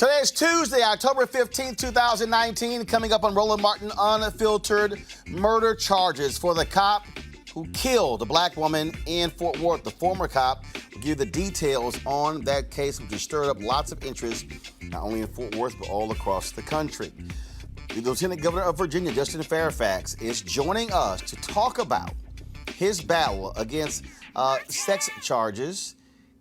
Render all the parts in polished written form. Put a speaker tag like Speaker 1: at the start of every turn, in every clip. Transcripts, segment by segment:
Speaker 1: Today is Tuesday, October 15th, 2019. Coming up on Roland Martin Unfiltered, murder charges for the cop who killed a black woman in Fort Worth. The former cop will give you the details on that case, which has stirred up lots of interest, not only in Fort Worth, but all across the country. The Lieutenant Governor of Virginia, Justin Fairfax, is joining us to talk about his battle against sex charges.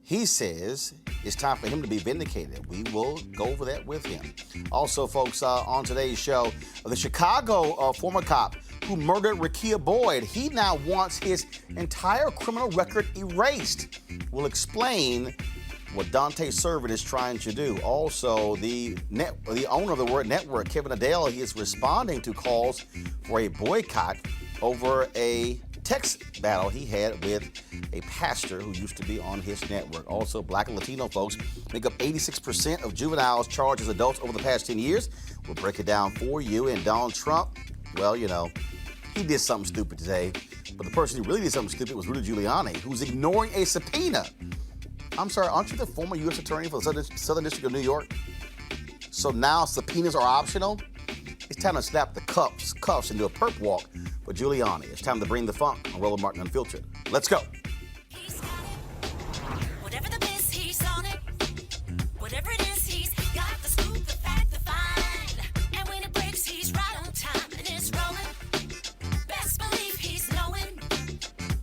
Speaker 1: He says it's time for him to be vindicated. We will go over that with him. Also, folks, on today's show, the Chicago former cop who murdered Rekia Boyd, he now wants his entire criminal record erased. We'll explain what Dante Servit is trying to do. Also, the owner of the Word Network, Kevin Adell, he is responding to calls for a boycott over a text battle he had with a pastor who used to be on his network. Also, Black and Latino folks make up 86% of juveniles charged as adults over the past 10 years. We'll break it down for you. And Donald Trump, well, you know, he did something stupid today. But the person who really did something stupid was Rudy Giuliani, who's ignoring a subpoena. I'm sorry, aren't you the former U.S. attorney for the Southern District of New York? So now subpoenas are optional? It's time to snap the cuffs and do a perp walk for Giuliani. It's time to bring the funk on Roland Martin Unfiltered. Let's go.
Speaker 2: Whatever the miss, he's on it. Whatever it is, he's got the scoop, the fact, the find. And when it breaks, he's right on time and it's rolling. Best believe he's knowing.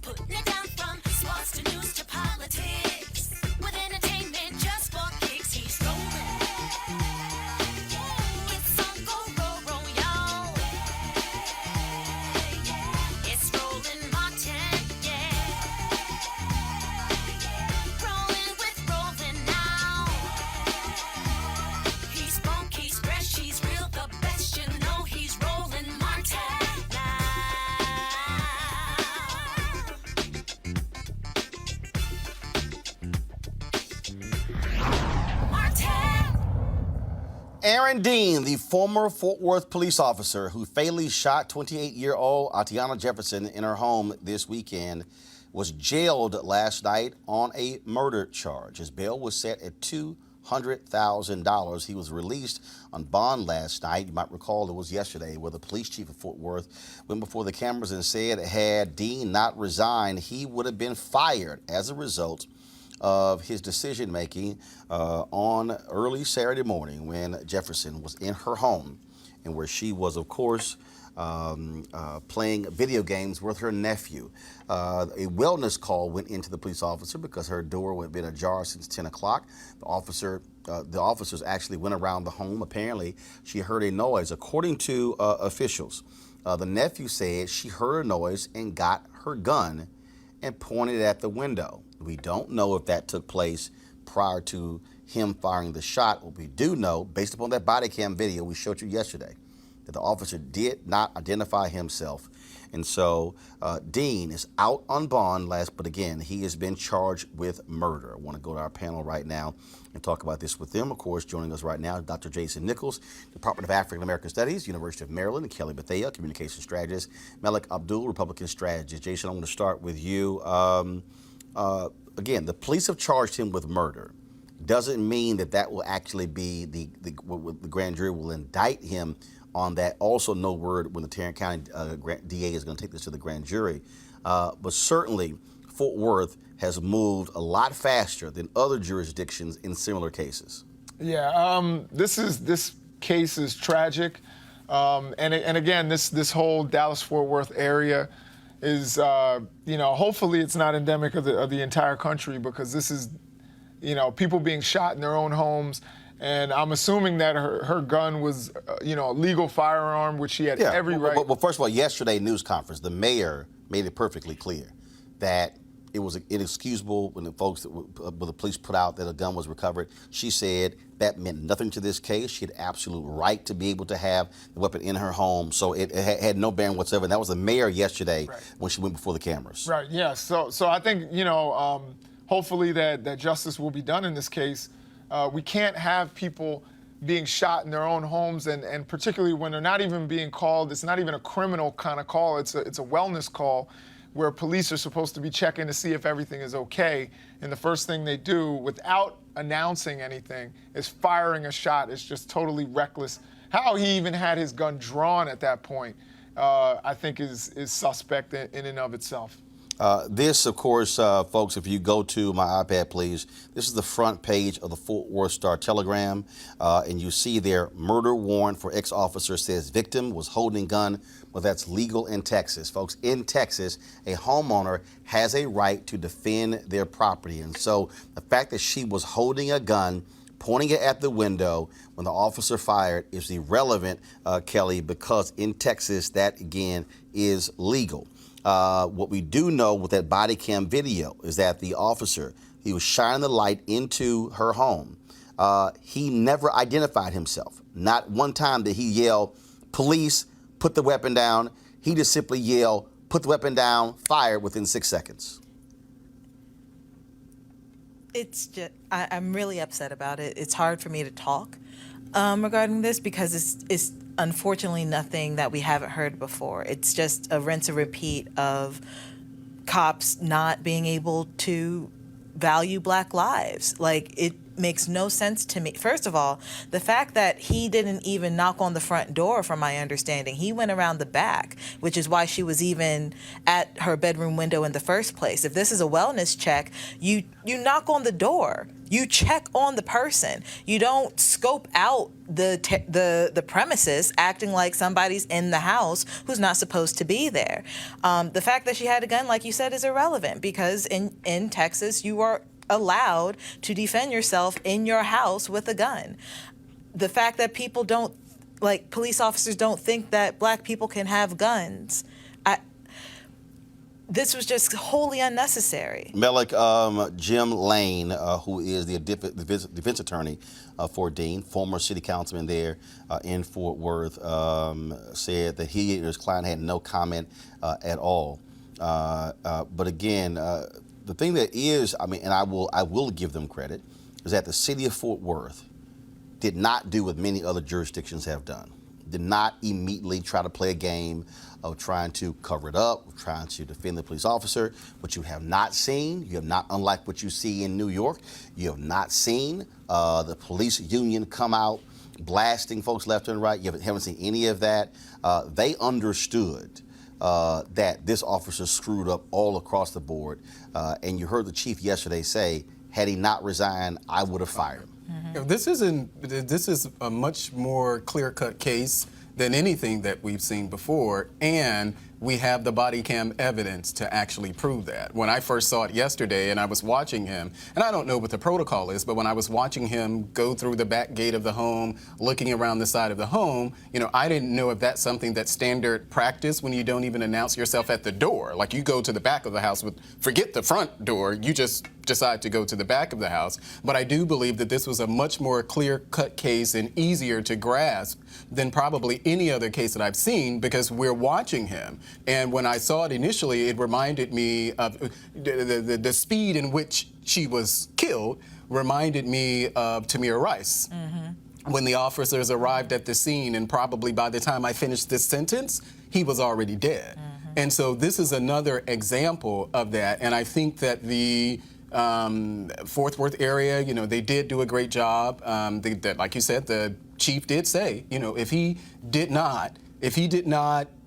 Speaker 2: Putting it down from sports to news to politics. With entertainment just for kicks, he's rolling. It's on go, roll, y'all. It's Roland Martin, yeah. Rolling with Roland now. He's funk, he's fresh, he's real, the best, you know he's Roland Martin now. Martin!
Speaker 1: Aaron Dean, the former Fort Worth police officer who fatally shot 28-year-old Atatiana Jefferson in her home this weekend, was jailed last night on a murder charge. His bail was set at $200,000. He was released on bond last night. You might recall it was yesterday where the police chief of Fort Worth went before the cameras and said had Dean not resigned, he would have been fired as a result of his decision-making on early Saturday morning when Jefferson was in her home and where she was, of course, playing video games with her nephew. A wellness call went into the police officer because her door had been ajar since 10 o'clock. The officers actually went around the home. Apparently, she heard a noise. According to officials, the nephew said she heard a noise and got her gun and pointed it at the window. We don't know if that took place prior to him firing the shot. What we do know, based upon that body cam video we showed you yesterday, that the officer did not identify himself. And so Dean is out on bond but again, he has been charged with murder. I want to go to our panel right now and talk about this with them. Of course, joining us right now, Dr. Jason Nichols, Department of African American Studies, University of Maryland, and Kelly Bethea, Communication Strategist, Malik Abdul, Republican Strategist. Jason, I want to start with you. Again, the police have charged him with murder. Doesn't mean that will actually be the grand jury will indict him on that. Also, no word when the Tarrant County DA is going to take this to the grand jury. But certainly, Fort Worth has moved a lot faster than other jurisdictions in similar cases.
Speaker 3: Yeah, this case is tragic, and again, this whole Dallas-Fort Worth area is, hopefully it's not endemic of the entire country, because this is, people being shot in their own homes. And I'm assuming that her gun was, a legal firearm, which she had every right.
Speaker 1: Well, first of all, yesterday news conference, the mayor made it perfectly clear that it was inexcusable when the police put out that a gun was recovered. She said that meant nothing to this case. She had absolute right to be able to have the weapon in her home, so it had no bearing whatsoever. And that was the mayor yesterday when she went before the cameras.
Speaker 3: Right. Yeah. So I think hopefully that justice will be done in this case. We can't have people being shot in their own homes, and particularly when they're not even being called. It's not even a criminal kind of call. It's a wellness call. where police are supposed to be checking to see if everything is okay, and the first thing they do without announcing anything is firing a shot. It's just totally reckless. How he even had his gun drawn at that point, I think is suspect in and of itself.
Speaker 1: This, of course, folks, if you go to my iPad, please, this is the front page of the Fort Worth Star-Telegram, and you see there, murder warrant for ex-officer says victim was holding gun. Well, that's legal in Texas. Folks, in Texas, a homeowner has a right to defend their property. And so the fact that she was holding a gun, pointing it at the window when the officer fired is irrelevant, Kelly, because in Texas, that, again, is legal. What we do know with that body cam video is that the officer, he was shining the light into her home. He never identified himself. Not one time did he yell, police, put the weapon down. He just simply yelled, put the weapon down, fired within 6 seconds.
Speaker 4: It's just, I'm really upset about it. It's hard for me to talk regarding this because it's unfortunately nothing that we haven't heard before. It's just a rinse and repeat of cops not being able to value Black lives. Like, it makes no sense to me. First of all, the fact that he didn't even knock on the front door, from my understanding, he went around the back, which is why she was even at her bedroom window in the first place. If this is a wellness check, you knock on the door. You check on the person. You don't scope out the premises acting like somebody's in the house who's not supposed to be there. The fact that she had a gun, like you said, is irrelevant because in Texas, you are allowed to defend yourself in your house with a gun. The fact that people don't, like police officers don't think that Black people can have guns, this was just wholly unnecessary.
Speaker 1: Melik, Jim Lane, who is the defense attorney for Dean, former city councilman there in Fort Worth, said that he and his client had no comment at all. But again, the thing that is, I mean, and I will give them credit, is that the city of Fort Worth did not do what many other jurisdictions have done. Did not immediately try to play a game of trying to cover it up, of trying to defend the police officer. What you have not seen, you have not, unlike what you see in New York, you have not seen the police union come out blasting folks left and right. You haven't seen any of that. They understood that this officer screwed up all across the board. And you heard the chief yesterday say, had he not resigned, I would have fired him.
Speaker 5: Mm-hmm. This is a much more clear-cut case than anything that we've seen before, and we have the body cam evidence to actually prove that. When I first saw it yesterday and I was watching him, and I don't know what the protocol is, but when I was watching him go through the back gate of the home, looking around the side of the home, you know, I didn't know if that's something that's standard practice when you don't even announce yourself at the door. Like, you go to the back of the house forget the front door, you just decide to go to the back of the house. But I do believe that this was a much more clear-cut case and easier to grasp than probably any other case that I've seen, because we're watching him. And when I saw it initially, it reminded me of the speed in which she was killed reminded me of Tamir Rice. Mm-hmm. When the officers arrived at the scene, and probably by the time I finished this sentence, he was already dead. Mm-hmm. And so this is another example of that. And I think that the Fort Worth area, you know, they did do a great job. Like you said, the chief did say, you know, if he did not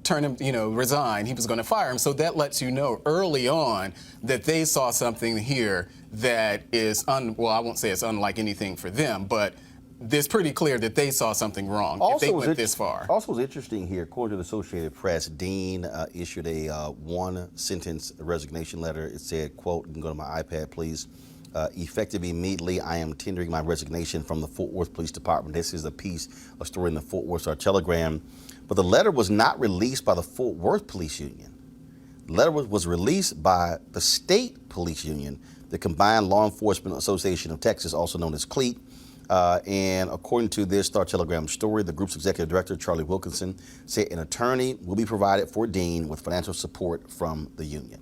Speaker 5: turn him, you know, resign, he was going to fire him. So that lets you know early on that they saw something here that is, well, I won't say it's unlike anything for them, but it's pretty clear that they saw something wrong if they went this far.
Speaker 1: Also, was interesting here, according to the Associated Press, Dean issued a one-sentence resignation letter. It said, quote, you can go to my iPad, please. Effective immediately, I am tendering my resignation from the Fort Worth Police Department. This is a story in the Fort Worth Star-Telegram. But the letter was not released by the Fort Worth Police Union. The letter was released by the State Police Union, the Combined Law Enforcement Association of Texas, also known as CLEAT. And according to this Star-Telegram story, the group's executive director, Charlie Wilkinson, said an attorney will be provided for Dean with financial support from the union.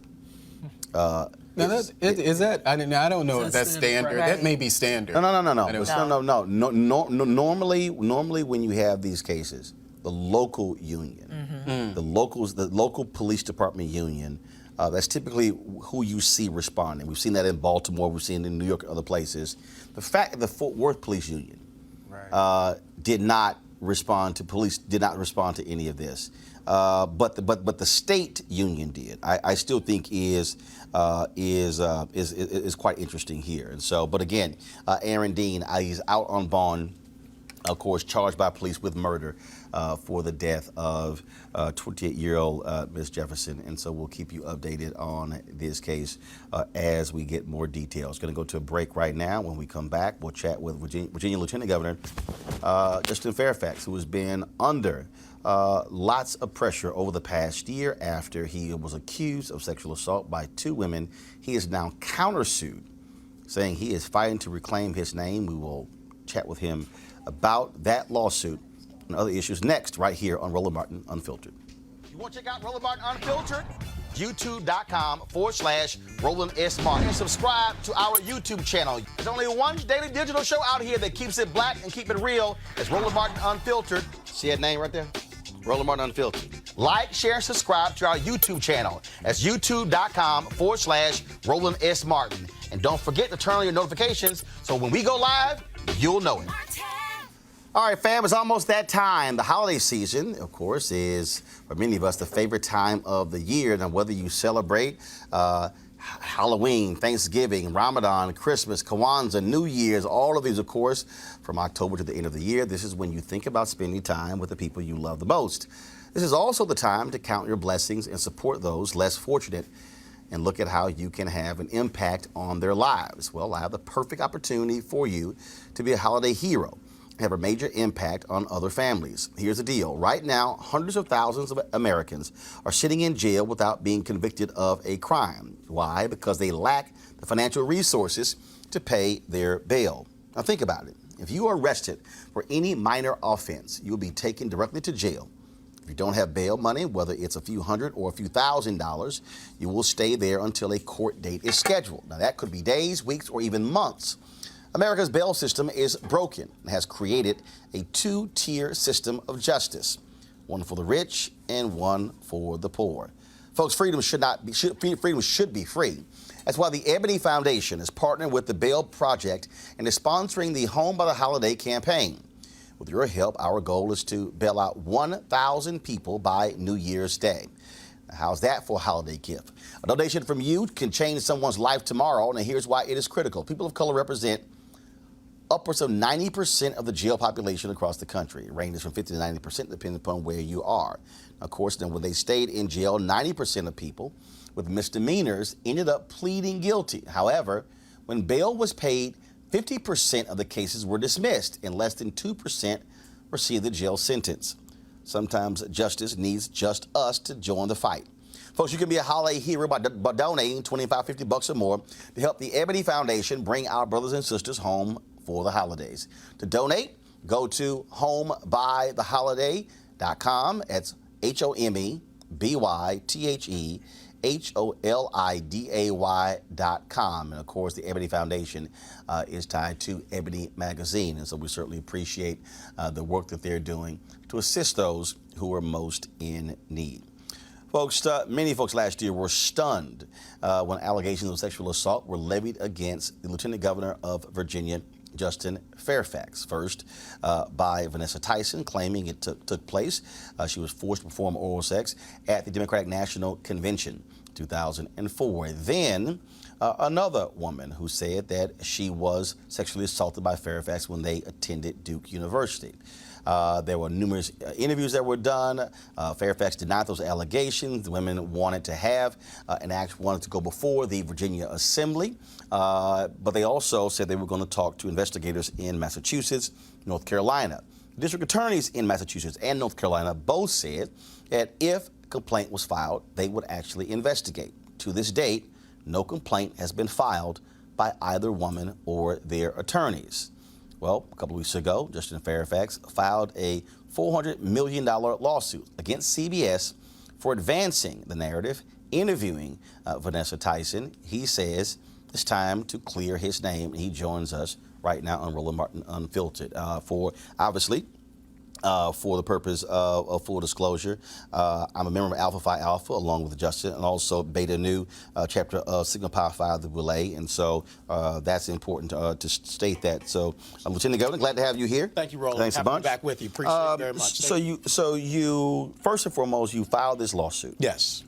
Speaker 5: Now, I don't know if that's standard. Right. That may be standard.
Speaker 1: No. Normally when you have these cases, the local union, the local police department union That's typically who you see responding. We've seen that in Baltimore. We've seen it in New York and other places. The fact that the Fort Worth Police Union did not respond to any of this, but the state union did. I still think is quite interesting here. And so, but again, Aaron Dean, he's out on bond, of course, charged by police with murder for the death of 28-year-old Miss Jefferson. And so we'll keep you updated on this case as we get more details. Going to go to a break right now. When we come back, we'll chat with Virginia Lieutenant Governor Lt Fairfax, who has been under lots of pressure over the past year after he was accused of sexual assault by 2 women. He is now countersued, saying he is fighting to reclaim his name. We will chat with him about that lawsuit and other issues next, right here on Roland Martin Unfiltered. You want to check out Roland Martin Unfiltered? YouTube.com/Roland S. Martin. And subscribe to our YouTube channel. There's only one daily digital show out here that keeps it black and keep it real. It's Roland Martin Unfiltered. See that name right there? Roland Martin Unfiltered. Like, share, and subscribe to our YouTube channel. That's youtube.com/Roland S. Martin. And don't forget to turn on your notifications so when we go live, you'll know it. All right, fam, it's almost that time. The holiday season, of course, is, for many of us, the favorite time of the year. Now, whether you celebrate Halloween, Thanksgiving, Ramadan, Christmas, Kwanzaa, New Year's, all of these, of course, from October to the end of the year, this is when you think about spending time with the people you love the most. This is also the time to count your blessings and support those less fortunate and look at how you can have an impact on their lives. Well, I have the perfect opportunity for you to be a holiday hero, have a major impact on other families. Here's the deal. Right now, hundreds of thousands of Americans are sitting in jail without being convicted of a crime. Why? Because they lack the financial resources to pay their bail. Now think about it. If you are arrested for any minor offense, you'll be taken directly to jail. If you don't have bail money, whether it's a few $100 or a few $1,000s, you will stay there until a court date is scheduled. Now that could be days, weeks, or even months. America's bail system is broken and has created a 2-tier system of justice, one for the rich and one for the poor. Folks, freedom should be free. That's why the Ebony Foundation is partnering with the Bail Project and is sponsoring the Home by the Holiday campaign. With your help, our goal is to bail out 1,000 people by New Year's Day. Now, how's that for a holiday gift? A donation from you can change someone's life tomorrow, and here's why it is critical. People of color represent upwards of 90% of the jail population across the country. It ranges from 50 to 90% depending upon where you are. Of course, then when they stayed in jail, 90% of people with misdemeanors ended up pleading guilty. However, when bail was paid, 50% of the cases were dismissed and less than 2% received the jail sentence. Sometimes justice needs just us to join the fight. Folks, you can be a holiday hero by donating $25, $50 or more to help the Ebony Foundation bring our brothers and sisters home for the holidays. To donate, go to homebytheholiday.com. That's HOMEBYTHEHOLIDAY.com. And of course, the Ebony Foundation is tied to Ebony Magazine. And so we certainly appreciate the work that they're doing to assist those who are most in need. Folks, many folks last year were stunned when allegations of sexual assault were levied against the Lieutenant Governor of Virginia, Lt Fairfax. First by Vanessa Tyson, claiming it took place. She was forced to perform oral sex at the Democratic National Convention 2004. Then another woman who said that she was sexually assaulted by Fairfax when they attended Duke University. There were numerous interviews that were done. Fairfax denied those allegations. The women wanted to have wanted to go before the Virginia Assembly, but they also said they were going to talk to investigators in Massachusetts, North Carolina. District attorneys in Massachusetts and North Carolina both said that if a complaint was filed, they would actually investigate. To this date, no complaint has been filed by either woman or their attorneys. Well, a couple of weeks ago, Lt Fairfax filed a $400 million lawsuit against CBS for advancing the narrative, interviewing Vanessa Tyson. He says it's time to clear his name, and he joins us right now on Roland Martin Unfiltered for, obviously, for the purpose of full disclosure. I'm a member of Alpha Phi Alpha along with Justin, and also Beta Nu, chapter of Sigma Pi Phi of the Relay, and so that's important to state that. So, Lieutenant Governor, glad to have you here.
Speaker 6: Thank you, Roland.
Speaker 1: Thanks a
Speaker 6: Happy to
Speaker 1: bunch.
Speaker 6: be back with you. Appreciate it very much.
Speaker 1: So you first and foremost, you filed this lawsuit.
Speaker 6: Yes.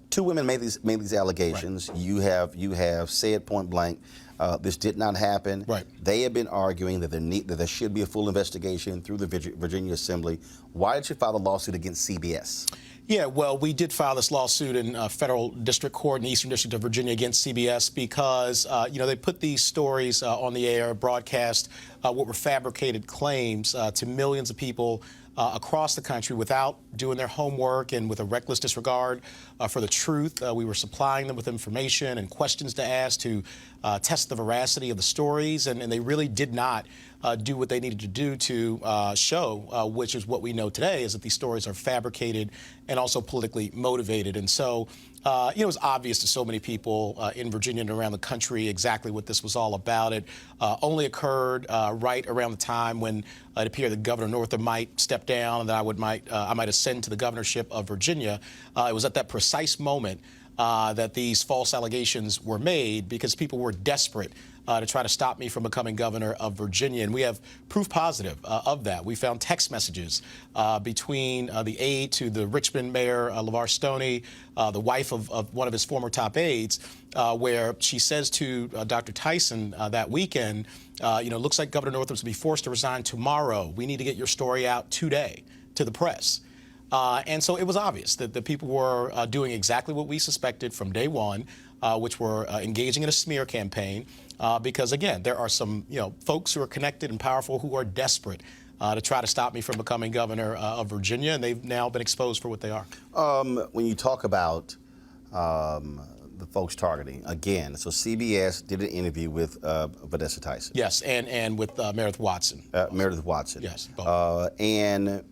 Speaker 1: Two women made these allegations.
Speaker 6: Right.
Speaker 1: You have said point blank, this did not happen.
Speaker 6: Right.
Speaker 1: They have been arguing that there should be a full investigation through the Virginia Assembly. Why did you file a lawsuit against CBS?
Speaker 6: Yeah, well, we did file this lawsuit in federal district court in the Eastern District of Virginia against CBS because, they put these stories on the air, broadcast what were fabricated claims to millions of people across the country without doing their homework and with a reckless disregard for the truth. We were supplying them with information and questions to ask to test the veracity of the stories, and they really did not do what they needed to do to show, which is what we know today, is that these stories are fabricated and also politically motivated. And so, it was obvious to so many people in Virginia and around the country exactly what this was all about. It only occurred right around the time when it appeared that Governor Northam might step down and that I might ascend to the governorship of Virginia. It was at that precise moment that these false allegations were made because people were desperate to try to stop me from becoming governor of Virginia. And we have proof positive of that. We found text messages between the aide to the Richmond mayor, LeVar Stoney, the wife of one of his former top aides, where she says to Dr. Tyson that weekend, looks like Governor Northam's going to be forced to resign tomorrow. We need to get your story out today to the press. And so it was obvious that the people were doing exactly what we suspected from day one, which were engaging in a smear campaign. Because, again, there are some folks who are connected and powerful who are desperate to try to stop me from becoming governor of Virginia, and they've now been exposed for what they are.
Speaker 1: When you talk about the folks targeting, again, so CBS did an interview with Vanessa Tyson.
Speaker 6: Yes, and with Meredith Watson.
Speaker 1: Meredith Watson.
Speaker 6: Yes, both.
Speaker 1: And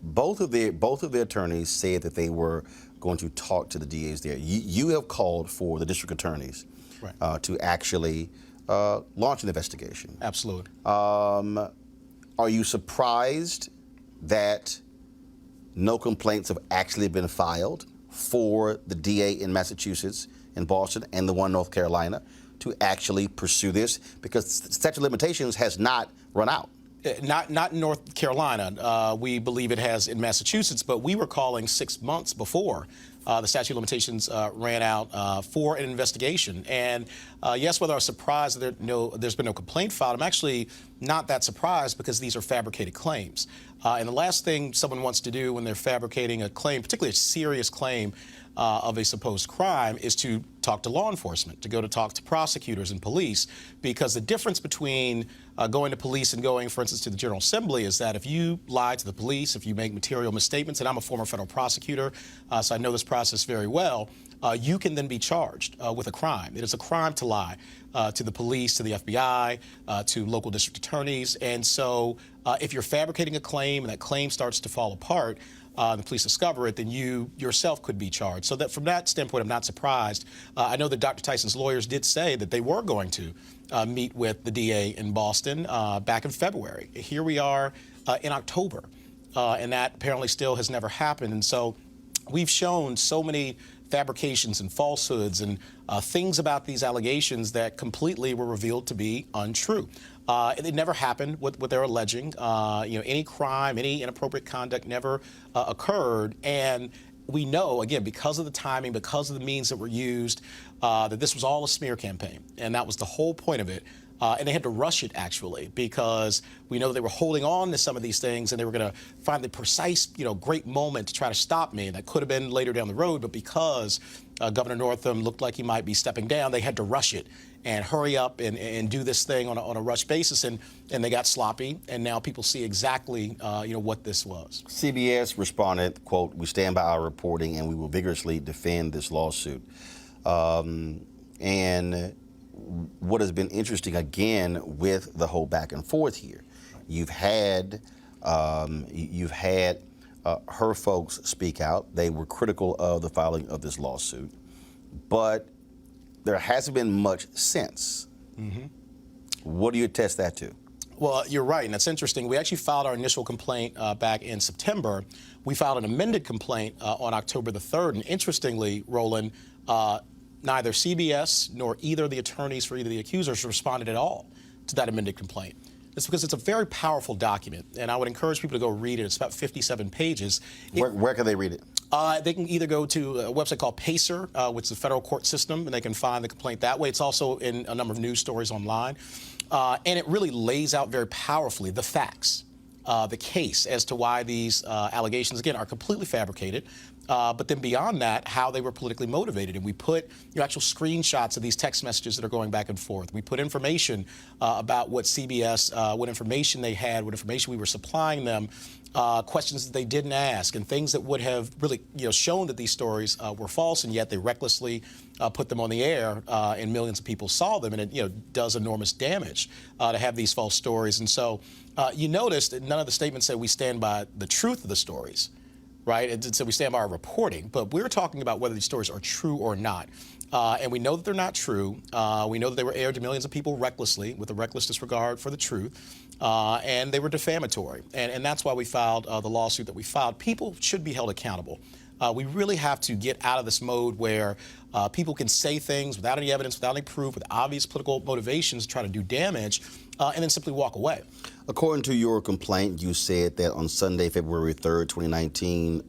Speaker 1: both of the attorneys said that they were going to talk to the DAs there. You have called for the district attorneys to actually launch an investigation.
Speaker 6: Absolutely.
Speaker 1: Are you surprised that no complaints have actually been filed for the DA in Massachusetts, in Boston, and the one in North Carolina to actually pursue this? Because the statute of limitations has not run out.
Speaker 6: Not in North Carolina. We believe it has in Massachusetts, but we were calling 6 months before the statute of limitations ran out for an investigation. And yes, whether I was surprised that there's been no complaint filed, I'm actually not that surprised because these are fabricated claims. And the last thing someone wants to do when they're fabricating a claim, particularly a serious claim of a supposed crime, is to talk to law enforcement, to go to talk to prosecutors and police, because the difference between going to police and going, for instance, to the General Assembly is that if you lie to the police, if you make material misstatements, and I'm a former federal prosecutor, so I know this process very well, you can then be charged with a crime. It is a crime to lie to the police, to the FBI, to local district attorneys. And so if you're fabricating a claim and that claim starts to fall apart, the police discover it, then you yourself could be charged. So that from that standpoint, I'm not surprised. I know that Dr. Tyson's lawyers did say that they were going to meet with the DA in Boston back in February. Here we are in October, and that apparently still has never happened. And so we've shown so many fabrications and falsehoods and things about these allegations that completely were revealed to be untrue. It never happened, what they're alleging. Any crime, any inappropriate conduct never occurred. And we know, again, because of the timing, because of the means that were used, that this was all a smear campaign. And that was the whole point of it. And they had to rush it, actually, because we know they were holding on to some of these things and they were going to find the precise, great moment to try to stop me. And that could have been later down the road. But because Governor Northam looked like he might be stepping down, they had to rush it and hurry up and do this thing on a rush basis. And they got sloppy. And now people see exactly, what this was.
Speaker 1: CBS responded, quote, "We stand by our reporting and we will vigorously defend this lawsuit." And what has been interesting, again, with the whole back and forth here, you've had her folks speak out. They were critical of the filing of this lawsuit, but there hasn't been much since. Mm-hmm. What do you attest that to?
Speaker 6: Well, you're right, and that's interesting. We actually filed our initial complaint back in September. We filed an amended complaint on October the 3rd, and interestingly, Roland, neither CBS nor either of the attorneys for either of the accusers responded at all to that amended complaint. It's because it's a very powerful document, and I would encourage people to go read it. It's about 57 pages.
Speaker 1: Where can they read it?
Speaker 6: They can either go to a website called PACER, which is the federal court system, and they can find the complaint that way. It's also in a number of news stories online. And it really lays out very powerfully the facts, the case as to why these allegations, again, are completely fabricated. But then beyond that, how they were politically motivated. And we put actual screenshots of these text messages that are going back and forth. We put information about what CBS, what information they had, what information we were supplying them, questions that they didn't ask, and things that would have really shown that these stories were false, and yet they recklessly put them on the air, and millions of people saw them, and it does enormous damage to have these false stories. And so you notice that none of the statements said we stand by the truth of the stories. Right? It said we stand by our reporting, but we're talking about whether these stories are true or not. And we know that they're not true. We know that they were aired to millions of people recklessly, with a reckless disregard for the truth, and they were defamatory. And that's why we filed the lawsuit that we filed. People should be held accountable. We really have to get out of this mode where people can say things without any evidence, without any proof, with obvious political motivations to try to do damage, and then simply walk away.
Speaker 1: According to your complaint, you said that on Sunday, February 3rd, 2019,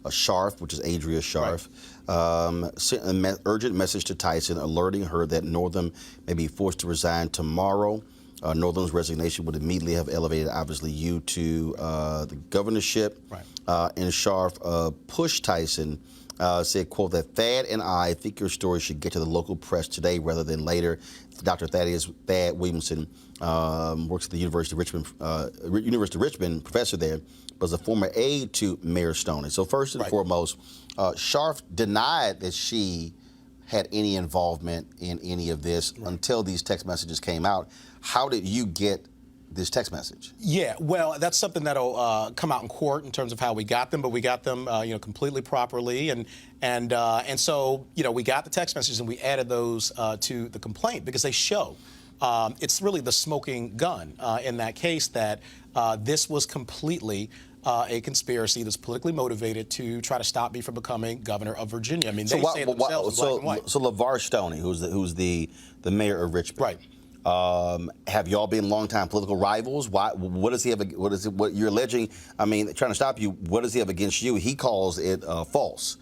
Speaker 1: Scharf, which is Adria Scharf, sent an urgent message to Tyson alerting her that Northam may be forced to resign tomorrow. Northam's resignation would immediately have elevated, obviously, you to the governorship.
Speaker 6: Right.
Speaker 1: And Scharf pushed Tyson, said, quote, that Thad and I think your story should get to the local press today rather than later. Dr. Thad Williamson works at the University of Richmond, professor there, but is a former aide to Mayor Stoney. So first and foremost, Scharf denied that she had any involvement in any of this until these text messages came out. How did you get this text message?
Speaker 6: Yeah, well, that's something that'll come out in court in terms of how we got them, but we got them, completely properly, and so we got the text messages and we added those to the complaint because they show it's really the smoking gun in that case that this was completely a conspiracy that's politically motivated to try to stop me from becoming governor of Virginia. I mean, they say it themselves in black and white.
Speaker 1: So LeVar Stoney, who's the mayor of Richmond,
Speaker 6: right?
Speaker 1: Have y'all been longtime political rivals? What does he have? What you're alleging? I mean, trying to stop you. What does he have against you? He calls it false.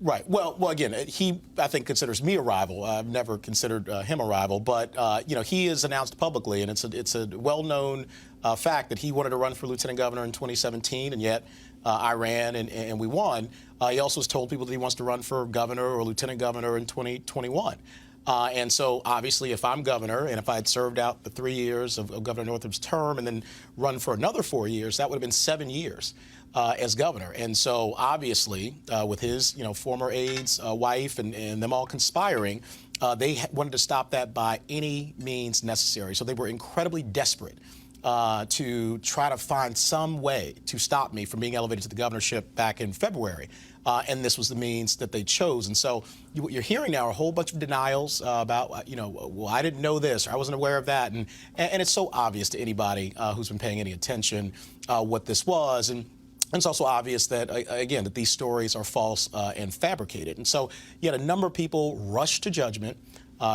Speaker 6: Right. Well, again, he, I think, considers me a rival. I've never considered him a rival, but he has announced publicly, and it's a well-known fact that he wanted to run for lieutenant governor in 2017, and yet I ran and we won. He also has told people that he wants to run for governor or lieutenant governor in 2021. And so, obviously, if I'm governor and if I had served out the 3 years of Governor Northam's term and then run for another 4 years, that would have been 7 years as governor. And so, obviously, with his former aide's wife and them all conspiring, they wanted to stop that by any means necessary. So they were incredibly desperate to try to find some way to stop me from being elevated to the governorship back in February. And this was the means that they chose. And so what you're hearing now are a whole bunch of denials about, well, I didn't know this, or I wasn't aware of that. And it's so obvious to anybody who's been paying any attention what this was. And it's also obvious that, again, that these stories are false and fabricated. And so you had a number of people rush to judgment,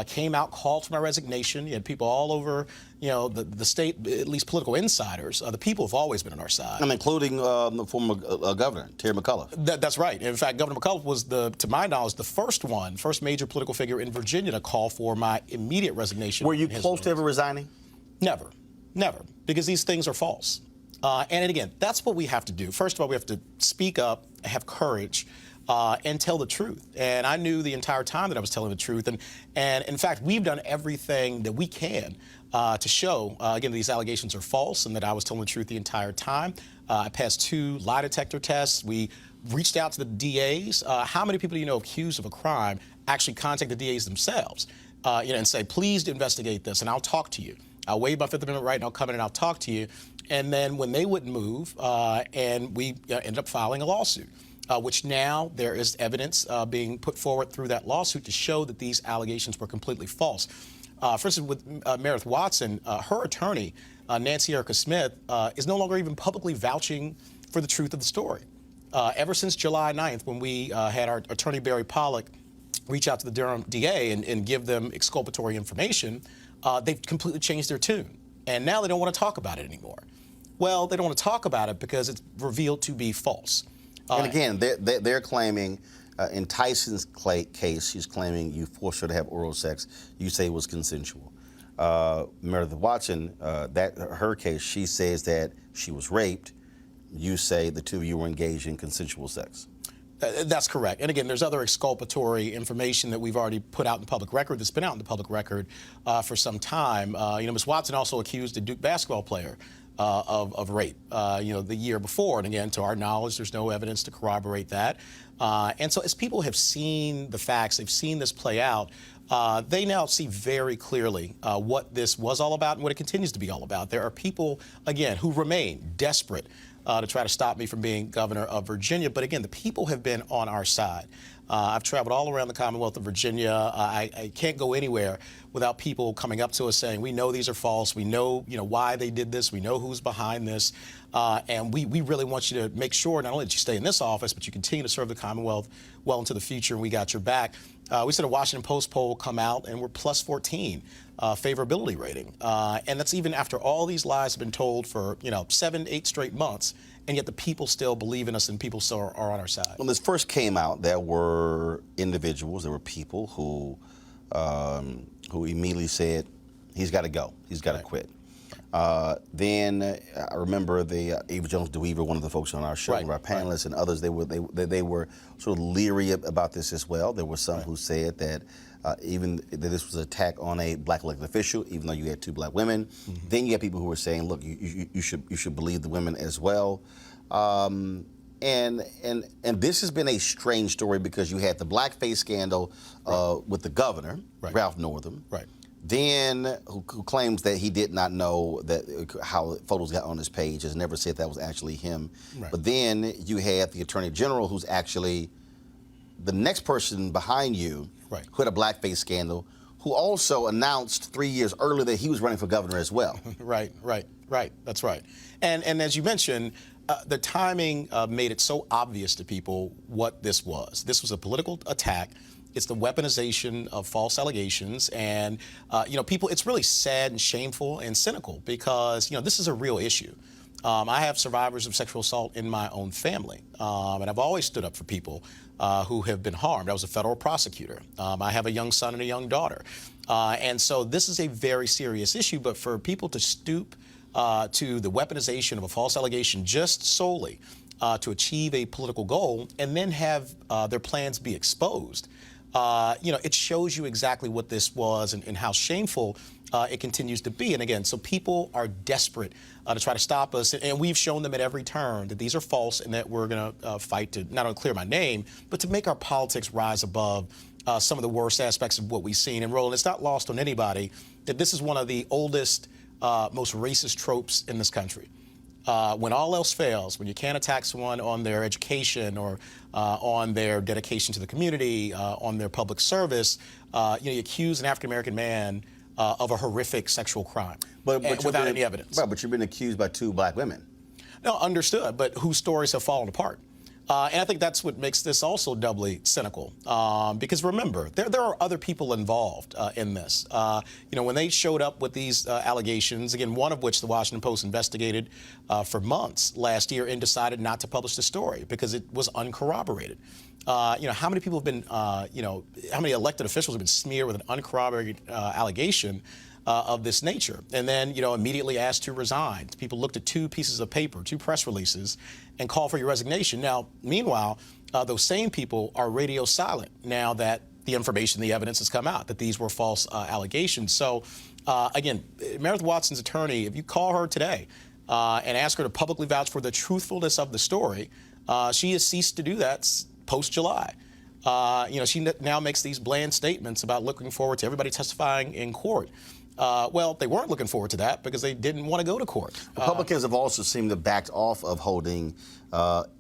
Speaker 6: came out, called for my resignation. You had people all over, the state, at least political insiders. The people have always been on our side.
Speaker 1: And including the former governor, Terry McAuliffe.
Speaker 6: That's right. In fact, Governor McAuliffe was, to my knowledge, the first major political figure in Virginia to call for my immediate resignation.
Speaker 1: Were you close to ever resigning?
Speaker 6: Never, because these things are false. And again, that's what we have to do. First of all, we have to speak up, have courage, and tell the truth. And I knew the entire time that I was telling the truth. And in fact, we've done everything that we can to show, again, these allegations are false and that I was telling the truth the entire time. I passed 2 lie detector tests. We reached out to the DAs. How many people do you know accused of a crime actually contact the DAs themselves and say, please investigate this and I'll talk to you. I'll waive my Fifth Amendment right and I'll come in and I'll talk to you. And then when they wouldn't move, and we ended up filing a lawsuit, which now there is evidence being put forward through that lawsuit to show that these allegations were completely false. For instance, with Meredith Watson, her attorney Nancy Erica Smith, is no longer even publicly vouching for the truth of the story. Ever since July 9th, when we had our attorney Barry Pollock reach out to the Durham DA and give them exculpatory information, they've completely changed their tune. And now they don't want to talk about it anymore. Well, they don't want to talk about it because it's revealed to be false.
Speaker 1: And again, they're claiming, in Tyson's case, she's claiming you forced her to have oral sex. You say it was consensual. Meredith Watson, her case, she says that she was raped. You say the two of you were engaged in consensual sex.
Speaker 6: That's correct. And again, there's other exculpatory information that we've already put out in the public record that's been out in the public record for some time. Ms. Watson also accused a Duke basketball player of rape, the year before. And again, to our knowledge, there's no evidence to corroborate that. And so as people have seen the facts, they've seen this play out, they now see very clearly what this was all about and what it continues to be all about. There are people, again, who remain desperate to try to stop me from being governor of Virginia. But again, the people have been on our side. I've traveled all around the Commonwealth of Virginia. I can't go anywhere without people coming up to us saying, we know these are false. We know, why they did this. We know who's behind this. And we really want you to make sure not only that you stay in this office, but you continue to serve the Commonwealth well into the future, and we got your back. We said a Washington Post poll come out, and we're plus 14 favorability rating. And that's even after all these lies have been told for, 7, 8 straight months, and yet the people still believe in us and people still are on our side.
Speaker 1: When this first came out, there were individuals, there were people who immediately said, he's got to go, he's got to quit. Then I remember Eva Jones-DeWeaver, one of the folks on our show, one of our panelists, and others, they were sort of leery about this as well. There were some who said that even that this was an attack on a black elected official, even though you had 2 black women. Mm-hmm. Then you had people who were saying, look, you should believe the women as well. And this has been a strange story because you had the blackface scandal with the governor, Ralph Northam.
Speaker 6: Right.
Speaker 1: Then who claims that he did not know that how photos got on his page, has never said that was actually him. Right. But then you had the Attorney General, who's actually the next person behind you, who had a blackface scandal, who also announced 3 years earlier that he was running for governor as well.
Speaker 6: Right. That's right. And as you mentioned, the timing made it so obvious to people what this was. This was a political attack. It's the weaponization of false allegations, and people. It's really sad and shameful and cynical because this is a real issue. I have survivors of sexual assault in my own family, and I've always stood up for people who have been harmed. I was a federal prosecutor. I have a young son and a young daughter, and so this is a very serious issue. But for people to stoop to the weaponization of a false allegation just solely to achieve a political goal, and then have their plans be exposed. It shows you exactly what this was and how shameful it continues to be. And again, so people are desperate to try to stop us. And we've shown them at every turn that these are false and that we're going to fight to not only clear my name, but to make our politics rise above some of the worst aspects of what we've seen. And Roland, it's not lost on anybody that this is one of the oldest, most racist tropes in this country. When all else fails, when you can't attack someone on their education or on their dedication to the community, on their public service, you accuse an African-American man of a horrific sexual crime but without any evidence.
Speaker 1: Right, but you've been accused by 2 black women.
Speaker 6: No, understood, but whose stories have fallen apart. And I think that's what makes this also doubly cynical. Because remember, there are other people involved in this. When they showed up with these allegations, again, one of which the Washington Post investigated for months last year and decided not to publish the story because it was uncorroborated. How many people have been, how many elected officials have been smeared with an uncorroborated allegation of this nature, and then immediately asked to resign. People looked at 2 pieces of paper, 2 press releases, and called for your resignation. Now, meanwhile, those same people are radio silent now that the information, the evidence has come out that these were false allegations. So, again, Meredith Watson's attorney, if you call her today and ask her to publicly vouch for the truthfulness of the story, she has ceased to do that post-July. She now makes these bland statements about looking forward to everybody testifying in court. Well, they weren't looking forward to that because they didn't want to go to court.
Speaker 1: Republicans have also seemed to back off of holding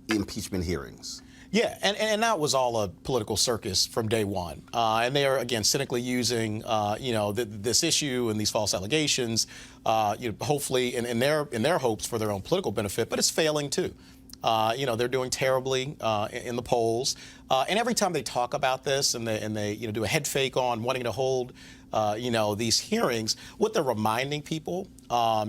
Speaker 1: impeachment hearings.
Speaker 6: Yeah, and that was all a political circus from day one. And they are, again, cynically using, this issue and these false allegations, hopefully in their hopes for their own political benefit, but it's failing too. They're doing terribly in the polls. And every time they talk about this and they do a head fake on wanting to hold, these hearings, what they're reminding people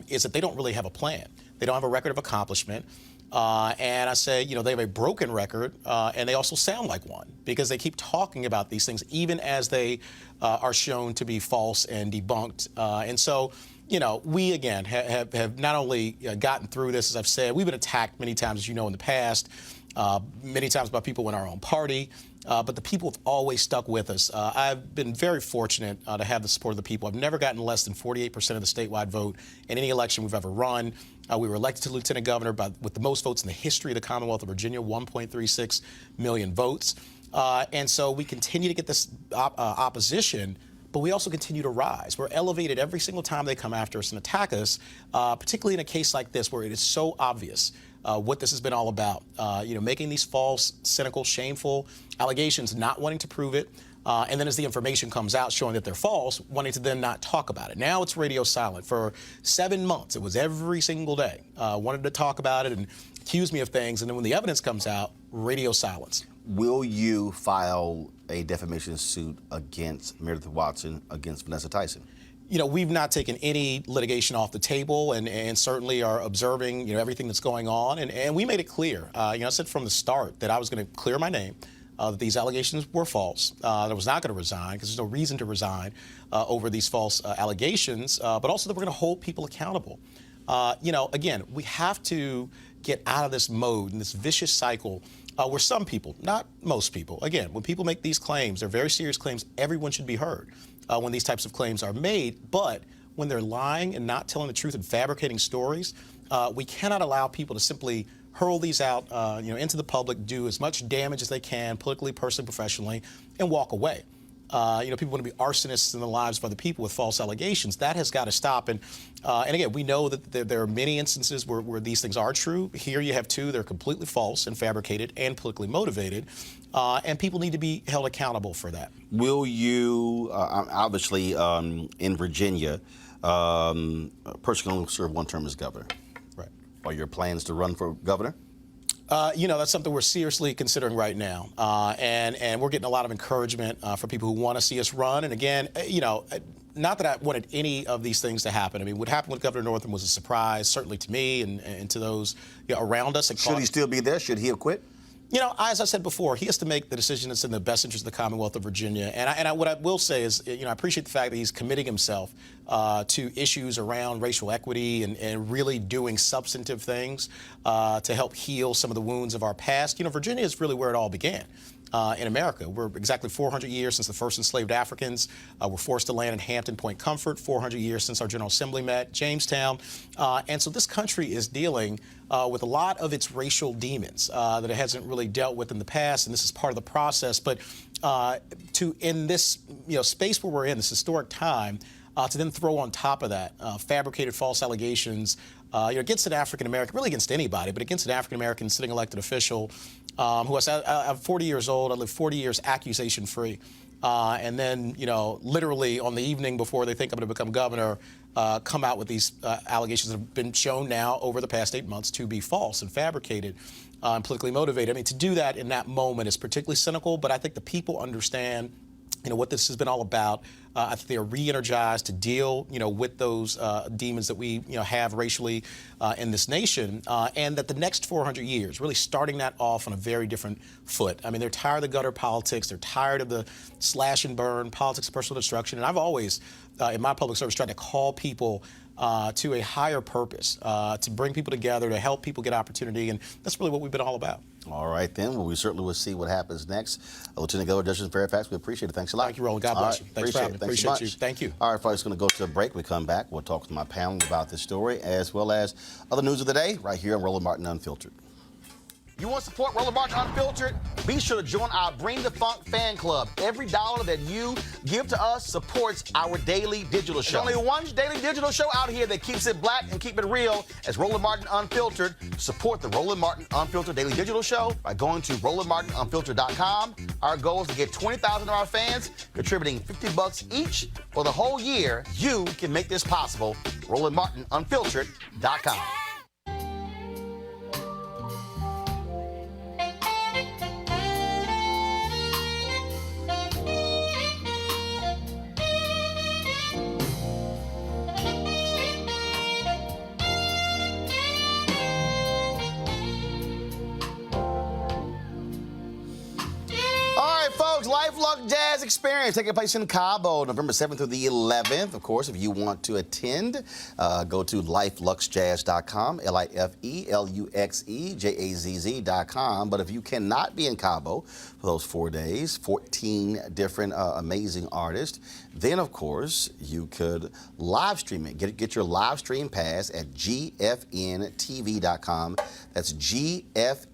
Speaker 6: is that they don't really have a plan. They don't have a record of accomplishment. And I say, they have a broken record, and they also sound like one because they keep talking about these things even as they are shown to be false and debunked. And so, we, again, have not only gotten through this, as I've said, we've been attacked many times, as you know, in the past, many times by people in our own party. But the people have always stuck with us. I've been very fortunate to have the support of the people. I've never gotten less than 48% of the statewide vote in any election we've ever run. We were elected to lieutenant governor with the most votes in the history of the Commonwealth of Virginia, 1.36 million votes. And so we continue to get this opposition, but we also continue to rise. We're elevated every single time they come after us and attack us, particularly in a case like this where it is so obvious what this has been all about. Making these false, cynical, shameful allegations, not wanting to prove it, and then as the information comes out showing that they're false, wanting to then not talk about it. Now it's radio silent. For 7 months, it was every single day. Wanted to talk about it and accuse me of things, and then when the evidence comes out, radio silence.
Speaker 1: Will you file a defamation suit against Meredith Watson, against Vanessa Tyson?
Speaker 6: We've not taken any litigation off the table and certainly are observing, everything that's going on. And we made it clear, I said from the start that I was going to clear my name, that these allegations were false, that I was not going to resign because there's no reason to resign over these false allegations, but also that we're going to hold people accountable. Again, we have to get out of this mode and this vicious cycle where some people, not most people, again, when people make these claims, they're very serious claims, everyone should be heard when these types of claims are made. But when they're lying and not telling the truth and fabricating stories, we cannot allow people to simply hurl these out into the public, do as much damage as they can, politically, personally, professionally, and walk away. People want to be arsonists in the lives of other people with false allegations. That has got to stop. And again, we know that there are many instances where these things are true. Here you have two. They're completely false and fabricated and politically motivated. And people need to be held accountable for that.
Speaker 1: Will you, obviously, in Virginia, a person can only serve one term as governor.
Speaker 6: Right.
Speaker 1: Are your plans to run for governor?
Speaker 6: That's something we're seriously considering right now. And we're getting a lot of encouragement from people who want to see us run. And again, not that I wanted any of these things to happen. I mean, what happened with Governor Northam was a surprise, certainly to me and to those around us.
Speaker 1: Should he still be there? Should he have quit?
Speaker 6: As I said before, he has to make the decision that's in the best interest of the Commonwealth of Virginia. And what I will say is, I appreciate the fact that he's committing himself to issues around racial equity and really doing substantive things to help heal some of the wounds of our past. Virginia is really where it all began. In America. We're exactly 400 years since the first enslaved Africans were forced to land in Hampton, Point Comfort, 400 years since our General Assembly met, Jamestown. And so this country is dealing with a lot of its racial demons that it hasn't really dealt with in the past, and this is part of the process. But in this space where we're in, this historic time, to then throw on top of that fabricated false allegations against an African American, really against anybody, but against an African American sitting elected official who I'm 40 years old. I lived 40 years accusation free. And then, literally on the evening before they think I'm going to become governor, come out with these allegations that have been shown now over the past 8 months to be false and fabricated and politically motivated. I mean, to do that in that moment is particularly cynical, but I think the people understand what this has been all about. I think they are re-energized to deal, with those demons that we, have racially in this nation, and that the next 400 years, really starting that off on a very different foot. I mean, they're tired of the gutter politics. They're tired of the slash and burn politics of personal destruction. And I've always, in my public service, tried to call people to a higher purpose, to bring people together, to help people get opportunity, and that's really what we've been all about.
Speaker 1: All right, then. Well, we certainly will see what happens next. Lieutenant Governor Jefferson Fairfax, we appreciate it. Thanks a lot.
Speaker 6: Thank you, Roland. God bless you. Thanks for having me. Appreciate you. Thank you.
Speaker 1: All right, folks, going to go to a break. We come back. We'll talk to my panel about this story, as well as other news of the day, right here on Roland Martin Unfiltered. You want to support Roland Martin Unfiltered? be sure to join our Bring the Funk fan club. Every dollar that you give to us supports our daily digital show. There's only one daily digital show out here that keeps it black and keep it real as Roland Martin Unfiltered. Support the Roland Martin Unfiltered daily digital show by going to RolandMartinUnfiltered.com. Our goal is to get 20,000 of our fans contributing $50 each for the whole year. You can make this possible. RolandMartinUnfiltered.com. Luxe Jazz Experience taking place in Cabo, November 7th through the 11th. Of course, if you want to attend, go to lifeluxejazz.com, LIFELUXEJAZZ.com. But if you cannot be in Cabo for those 4 days, 14 different amazing artists, then of course you could live stream it. Get your live stream pass at gfntv.com. That's gfntv.com.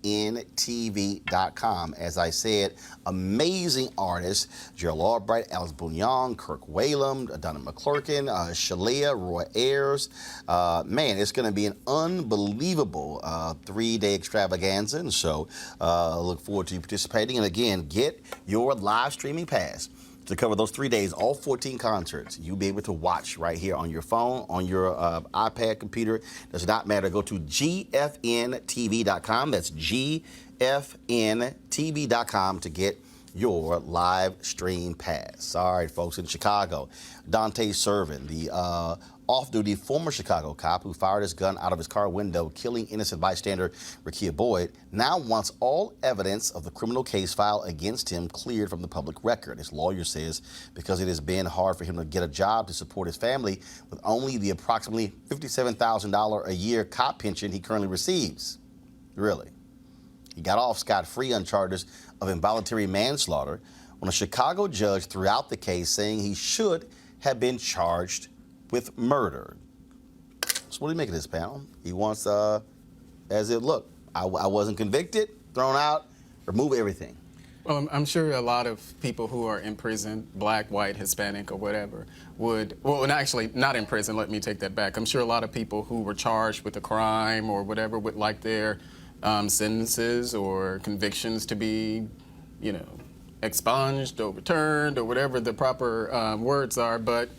Speaker 1: As I said, amazing artists: Gerald Albright, Alice Bouillon, Kirk Whalum, Donna McClurkin, Shalia, Roy Ayers. Man, it's going to be an unbelievable 3-day extravaganza, and so look forward to you participating. And again, get your live streaming pass to cover those 3 days, all 14 concerts. You'll be able to watch right here on your phone, on your iPad, computer. Does not matter. Go to gfntv.com. That's gfntv.com to get your live stream pass. All right, folks, in Chicago, Dante Servin, the off-duty former Chicago cop who fired his gun out of his car window, killing innocent bystander Rekia Boyd, now wants all evidence of the criminal case file against him cleared from the public record. His lawyer says because it has been hard for him to get a job to support his family with only the approximately $57,000 a year cop pension he currently receives. Really? He got off scot-free on charges of involuntary manslaughter when a Chicago judge threw out the case, saying he should have been charged with murder. So what do you make of this, panel? He wants, as it look, I wasn't convicted, thrown out, remove everything.
Speaker 5: Well, I'm sure a lot of people who are in prison, black, white, Hispanic, or whatever, would, well, and actually not in prison, let me take that back. I'm sure a lot of people who were charged with a crime or whatever would like their sentences or convictions to be, you know, expunged, overturned, or whatever the proper words are, but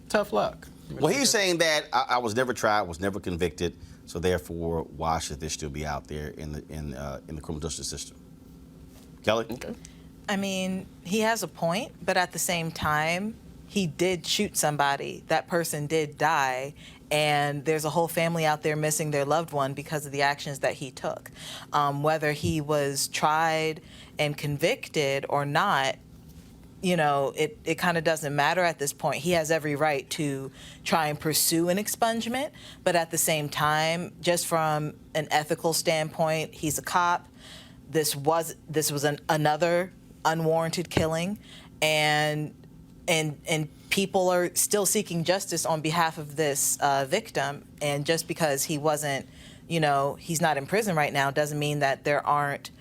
Speaker 5: tough luck.
Speaker 1: Well, he's saying that I was never tried, was never convicted, so therefore, why should this still be out there in the criminal justice system? Kelly?
Speaker 5: Okay.
Speaker 4: I mean, he has a point, but at the same time, he did shoot somebody. That person did die, and there's a whole family out there missing their loved one because of the actions that he took. Whether he was tried and convicted or not, you know, it kind of doesn't matter at this point. He has every right to try and pursue an expungement, but at the same time, just from an ethical standpoint, he's a cop. This was another unwarranted killing, and people are still seeking justice on behalf of this victim. And just because he wasn't, you know, he's not in prison right now doesn't mean that there aren't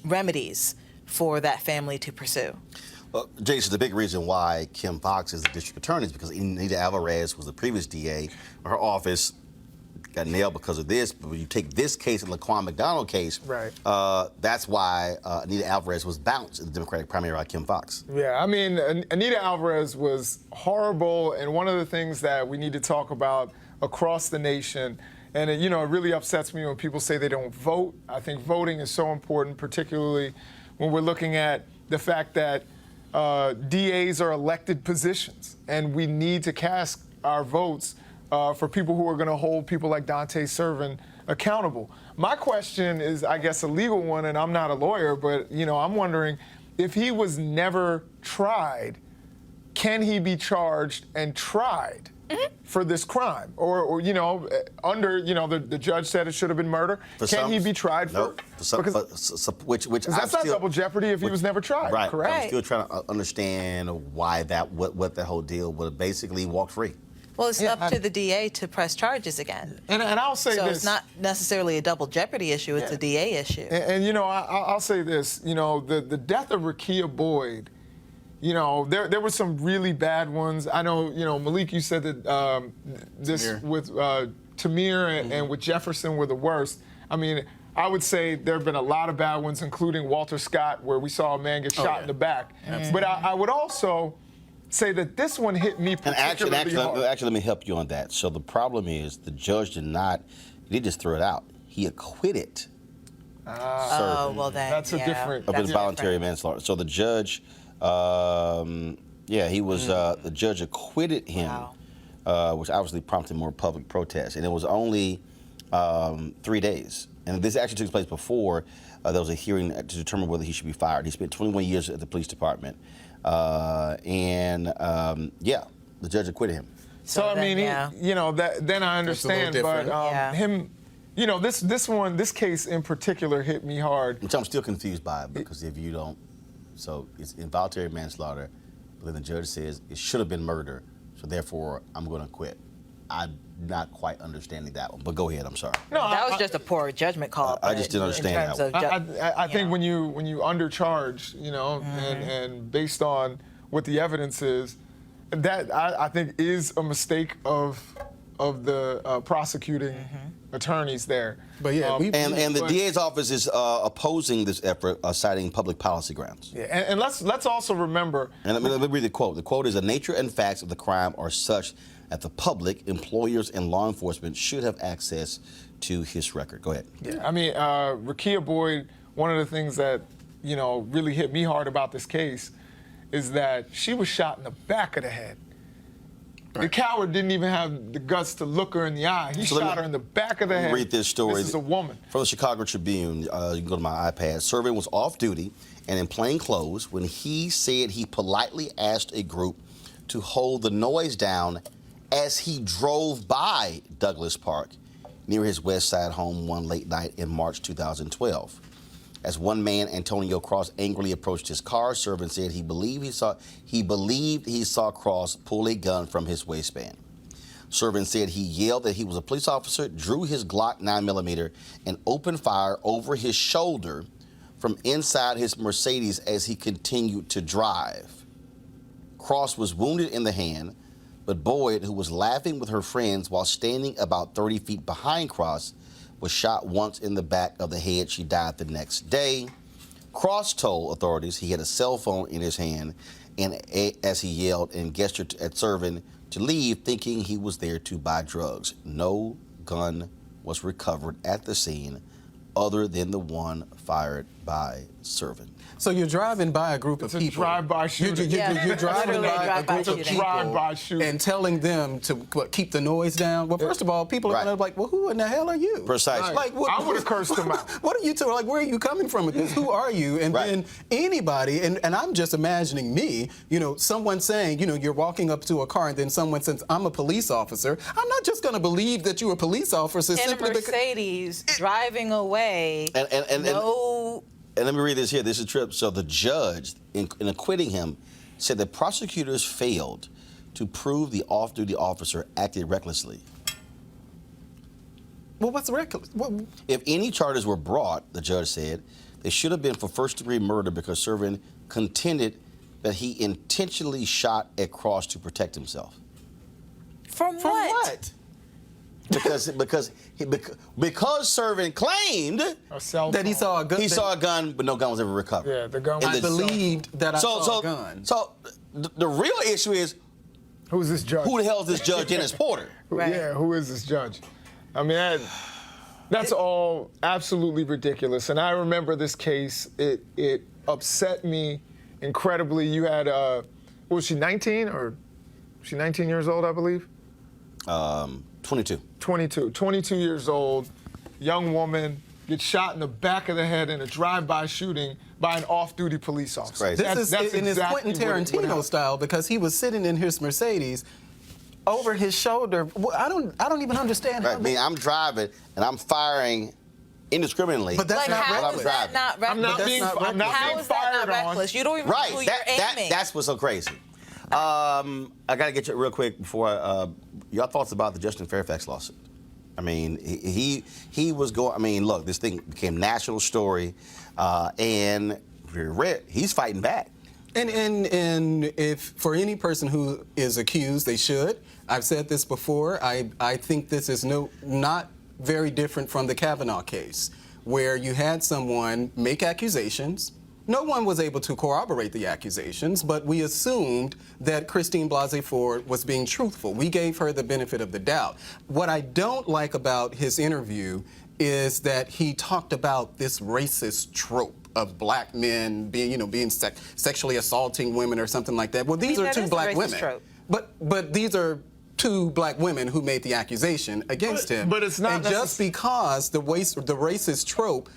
Speaker 4: remedies for that family to pursue.
Speaker 1: Well, Jason, the big reason why Kim Foxx is the district attorney is because Anita Alvarez was the previous DA. Her office got nailed because of this. But when you take this case and the Laquan McDonald case,
Speaker 3: right.
Speaker 1: That's why Anita Alvarez was bounced in the Democratic primary by Kim Foxx.
Speaker 3: Yeah, I mean, Anita Alvarez was horrible, and one of the things that we need to talk about across the nation, and it really upsets me when people say they don't vote. I think voting is so important, particularly when we're looking at the fact that DAs are elected positions, and we need to cast our votes for people who are going to hold people like Dante Servin accountable. My question is, I guess, a legal one, and I'm not a lawyer, but I'm wondering if he was never tried, can he be charged and tried for this crime? Or under, the judge said it should have been murder. Can he be tried for?
Speaker 1: Which
Speaker 3: that's not double jeopardy if he was never tried,
Speaker 1: right?
Speaker 3: Correct.
Speaker 1: I'm still trying to understand why what the whole deal would have basically walked free.
Speaker 4: Well, it's
Speaker 3: Yeah,
Speaker 4: up to the DA to press charges again.
Speaker 3: And I'll say
Speaker 4: So
Speaker 3: this.
Speaker 4: it's not necessarily a double jeopardy issue, it's a DA issue.
Speaker 3: And you know, I'll say this. You know, the death of Rekia Boyd, you know, there were some really bad ones. I know, you know, Malik, you said that this
Speaker 5: Tamir.
Speaker 3: with Tamir and with Jefferson were the worst. I mean, I would say there have been a lot of bad ones, including Walter Scott, where we saw a man get shot in the back. But I would also say that this one hit me
Speaker 1: And
Speaker 3: particularly hard.
Speaker 1: actually, let me help you on that. So the problem is the judge he didn't just throw it out. He acquitted
Speaker 4: Oh, well then,
Speaker 3: That's a
Speaker 4: yeah,
Speaker 3: different-
Speaker 1: of
Speaker 4: that's
Speaker 1: involuntary
Speaker 4: different.
Speaker 1: manslaughter. So the judge, he was, the judge acquitted him,
Speaker 4: Wow.
Speaker 1: which obviously prompted more public protest. And it was only 3 days. And this actually took place before there was a hearing to determine whether he should be fired. He spent 21 years at the police department. The judge acquitted him.
Speaker 3: So I
Speaker 4: then,
Speaker 3: mean,
Speaker 4: yeah.
Speaker 3: you know, then I understand, but
Speaker 5: different.
Speaker 4: Yeah.
Speaker 3: him, you know, this case in particular hit me hard.
Speaker 1: Which I'm still confused by because if you don't, so it's involuntary manslaughter, but then the judge says it should have been murder, so therefore I'm going to quit. I'm not quite understanding that one, but go ahead. I'm sorry.
Speaker 3: No,
Speaker 4: That was just a poor judgment call.
Speaker 1: I just didn't understand
Speaker 4: in terms
Speaker 1: that
Speaker 4: of
Speaker 3: I think
Speaker 4: know.
Speaker 3: when you undercharge, you know, and based on what the evidence is, that I think is a mistake of the prosecuting attorneys there.
Speaker 5: But yeah,
Speaker 1: And the
Speaker 3: but-
Speaker 1: DA's office is opposing this effort, citing public policy grounds.
Speaker 3: Yeah, and let's also remember.
Speaker 1: And let me read the quote. The quote is, "The nature and facts of the crime are such that the public, employers, and law enforcement should have access to his record." Go ahead.
Speaker 3: Yeah, I mean, Rekia Boyd, one of the things that, you know, really hit me hard about this case is that she was shot in the back of the head. The coward didn't even have the guts to look her in the eye. He
Speaker 1: So let
Speaker 3: shot
Speaker 1: me-
Speaker 3: her in the back of the head.
Speaker 1: Read this story.
Speaker 3: This is a woman.
Speaker 1: From the Chicago Tribune. You can go to my iPad. Servant was off duty and in plain clothes when he said he politely asked a group to hold the noise down as he drove by Douglas Park near his West Side home one late night in March 2012. As one man, Antonio Cross, angrily approached his car, servant said he believed he saw Cross pull a gun from his waistband. Servant said he yelled that he was a police officer, drew his Glock 9mm, and opened fire over his shoulder from inside his Mercedes as he continued to drive. Cross was wounded in the hand, but Boyd, who was laughing with her friends while standing about 30 feet behind Cross, was shot once in the back of the head. She died the next day. Cross told authorities he had a cell phone in his hand and as he yelled and gestured at servant to leave, thinking he was there to buy drugs. No gun was recovered at the scene other than the one fired by servant.
Speaker 5: So you're driving by a group
Speaker 3: It's
Speaker 5: of
Speaker 3: a
Speaker 5: people.
Speaker 3: drive-by shooting.
Speaker 5: You're driving
Speaker 4: Literally a
Speaker 5: by a
Speaker 4: drive-by
Speaker 5: group of
Speaker 4: shooting.
Speaker 5: people
Speaker 3: Drive-by shooting.
Speaker 5: and telling them to keep the noise down. Well, first of all, people are
Speaker 1: Right.
Speaker 5: gonna be like, well, who in the hell are you?
Speaker 1: Precisely.
Speaker 5: Like, what,
Speaker 3: I would've cursed them out.
Speaker 5: What are you two? Like, where are you coming from with this? Who are you? And
Speaker 1: Right.
Speaker 5: then anybody, and I'm just imagining me, you know, someone saying, you know, you're walking up to a car and then someone says, I'm a police officer. I'm not just gonna believe that you're a police officer
Speaker 4: in a
Speaker 5: simply because.
Speaker 4: Mercedes driving away.
Speaker 1: And let me read this here. This is trip. So the judge, in acquitting him, said that prosecutors failed to prove the off-duty officer acted recklessly.
Speaker 5: Well, what's reckless? What,
Speaker 1: If any charges were brought, the judge said, they should have been for first-degree murder because servant contended that he intentionally shot at Cross to protect himself.
Speaker 4: From
Speaker 5: from
Speaker 4: what?
Speaker 5: what?
Speaker 1: Because servant claimed
Speaker 3: A cell
Speaker 5: That he
Speaker 3: phone.
Speaker 5: saw a gun.
Speaker 1: he saw a gun, but no gun was ever recovered.
Speaker 3: Yeah, the gun
Speaker 1: And
Speaker 3: was
Speaker 1: the-
Speaker 5: I believed that I saw a gun.
Speaker 1: So the real issue is
Speaker 3: Who's this judge?
Speaker 1: who the hell is this judge Dennis Porter?
Speaker 4: Right.
Speaker 3: Yeah, who is this judge? I mean, that's all absolutely ridiculous. And I remember this case. It upset me incredibly. You had, was she 19 or was she 19 years old, I believe?
Speaker 1: 22.
Speaker 3: 22 years old, young woman, gets shot in the back of the head in a drive-by shooting by an off-duty police officer.
Speaker 1: Crazy.
Speaker 5: This is in his Quentin Tarantino style because he was sitting in his Mercedes over his shoulder. Well, I don't even understand
Speaker 1: Right.
Speaker 5: how.
Speaker 1: I mean, I'm driving and I'm firing indiscriminately.
Speaker 5: But that's
Speaker 4: Like,
Speaker 5: not
Speaker 4: how
Speaker 1: I'm
Speaker 4: is
Speaker 5: reckless.
Speaker 4: that not reckless?
Speaker 3: I'm not
Speaker 5: That's
Speaker 3: being,
Speaker 5: not
Speaker 3: I'm not
Speaker 5: reckless.
Speaker 4: How
Speaker 3: being
Speaker 4: is that not
Speaker 3: fired on.
Speaker 4: reckless? You don't even
Speaker 1: Right.
Speaker 4: know who you're aiming.
Speaker 1: That's what's so crazy. I got to get you real quick before your thoughts about the Justin Fairfax lawsuit. I mean, he was going. I mean, look, this thing became national story, and he's fighting back.
Speaker 5: And if for any person who is accused, they should. I've said this before. I think this is not very different from the Kavanaugh case, where you had someone make accusations. No one was able to corroborate the accusations, but we assumed that Christine Blasey Ford was being truthful. We gave her the benefit of the doubt. What I don't like about his interview is that he talked about this racist trope of black men being sexually assaulting women or something like that. Well, these are two black women. Trope. But these are two black women who made the accusation against him.
Speaker 3: But it's not.
Speaker 5: And just because the racist trope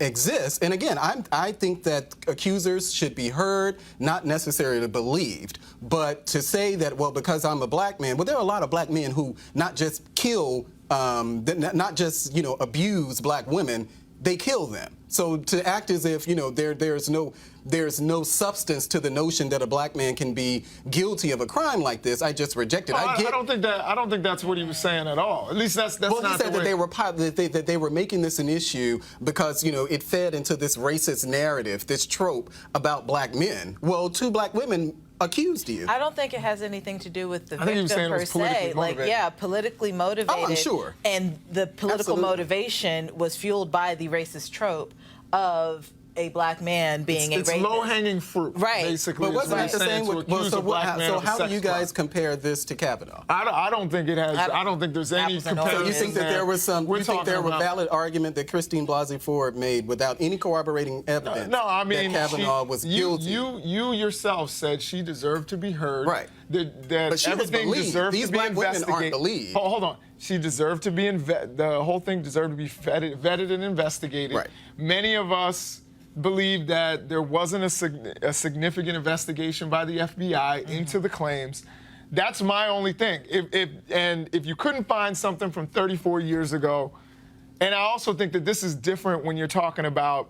Speaker 5: exists, and again, I think that accusers should be heard, not necessarily believed. But to say that, well, because I'm a black man, well, there are a lot of black men who not just kill, not just abuse black women, they kill them. So to act as if there's no substance to the notion that a black man can be guilty of a crime like this, I just reject it.
Speaker 3: I don't think that's what he was saying at all. At least that's
Speaker 5: well,
Speaker 3: not
Speaker 5: he said that they were making this an issue because it fed into this racist narrative, this trope about black men. Well, two black women accused you.
Speaker 4: I don't think it has anything to do with the
Speaker 3: I think he was
Speaker 4: victim
Speaker 3: saying it
Speaker 4: per
Speaker 3: was
Speaker 4: se. Politically motivated.
Speaker 5: Oh, I'm sure.
Speaker 4: And the political motivation was fueled by the racist trope of a black man being a rapist.
Speaker 3: It's low-hanging fruit,
Speaker 4: right?
Speaker 3: Basically,
Speaker 5: but wasn't it the same? So how do you guys compare this to Kavanaugh?
Speaker 3: I don't think it has. I don't think there's any comparison.
Speaker 5: So you think that there was some? You think there was a valid argument that Christine Blasey Ford made without any corroborating evidence?
Speaker 3: No, I mean,
Speaker 5: that Kavanaugh was guilty.
Speaker 3: You yourself said she deserved to be heard.
Speaker 5: Right.
Speaker 3: That
Speaker 5: but she
Speaker 3: everything
Speaker 5: was believed.
Speaker 3: deserved
Speaker 5: These
Speaker 3: to be
Speaker 5: black women aren't believed.
Speaker 3: Hold on. She deserved to be the whole thing deserved to be vetted and investigated.
Speaker 5: Right.
Speaker 3: Many of us believe that there wasn't a significant investigation by the FBI into the claims. That's my only thing. If you couldn't find something from 34 years ago, and I also think that this is different when you're talking about,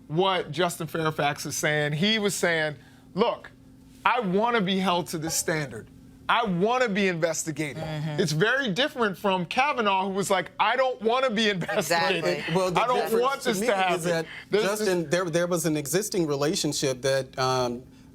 Speaker 3: what Justin Fairfax is saying. He was saying, look, I want to be held to this standard. I want to be investigated. Mm-hmm. It's very different from Kavanaugh, who was like, I don't want to be investigated.
Speaker 4: Exactly.
Speaker 5: Well,
Speaker 3: I don't want this to happen.
Speaker 5: Is that Justin, there was an existing relationship that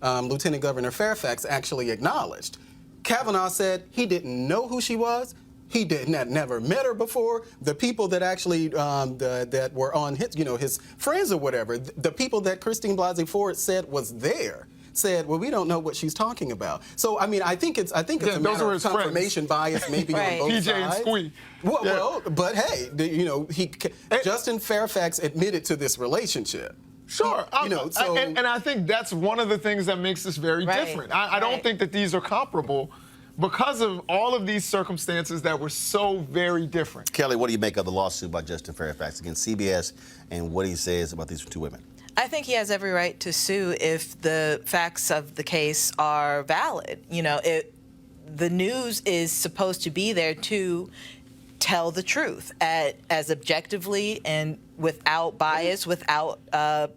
Speaker 5: Lieutenant Governor Fairfax actually acknowledged. Kavanaugh said he didn't know who she was. He never met her before. The people that actually that were on his friends or whatever, the people that Christine Blasey Ford said was there, said, well, we don't know what she's talking about. So, I mean, I think it's a matter of confirmation bias maybe
Speaker 4: right.
Speaker 5: on both
Speaker 3: PJ
Speaker 5: sides.
Speaker 3: and Squee.
Speaker 5: Well, but hey, Justin Fairfax admitted to this relationship.
Speaker 3: Sure. And I think that's one of the things that makes this very different. I don't think that these are comparable because of all of these circumstances that were so very different.
Speaker 1: Kelly, what do you make of the lawsuit by Justin Fairfax against CBS and what he says about these two women?
Speaker 4: I think he has every right to sue if the facts of the case are valid. The news is supposed to be there to tell the truth as objectively and without bias, without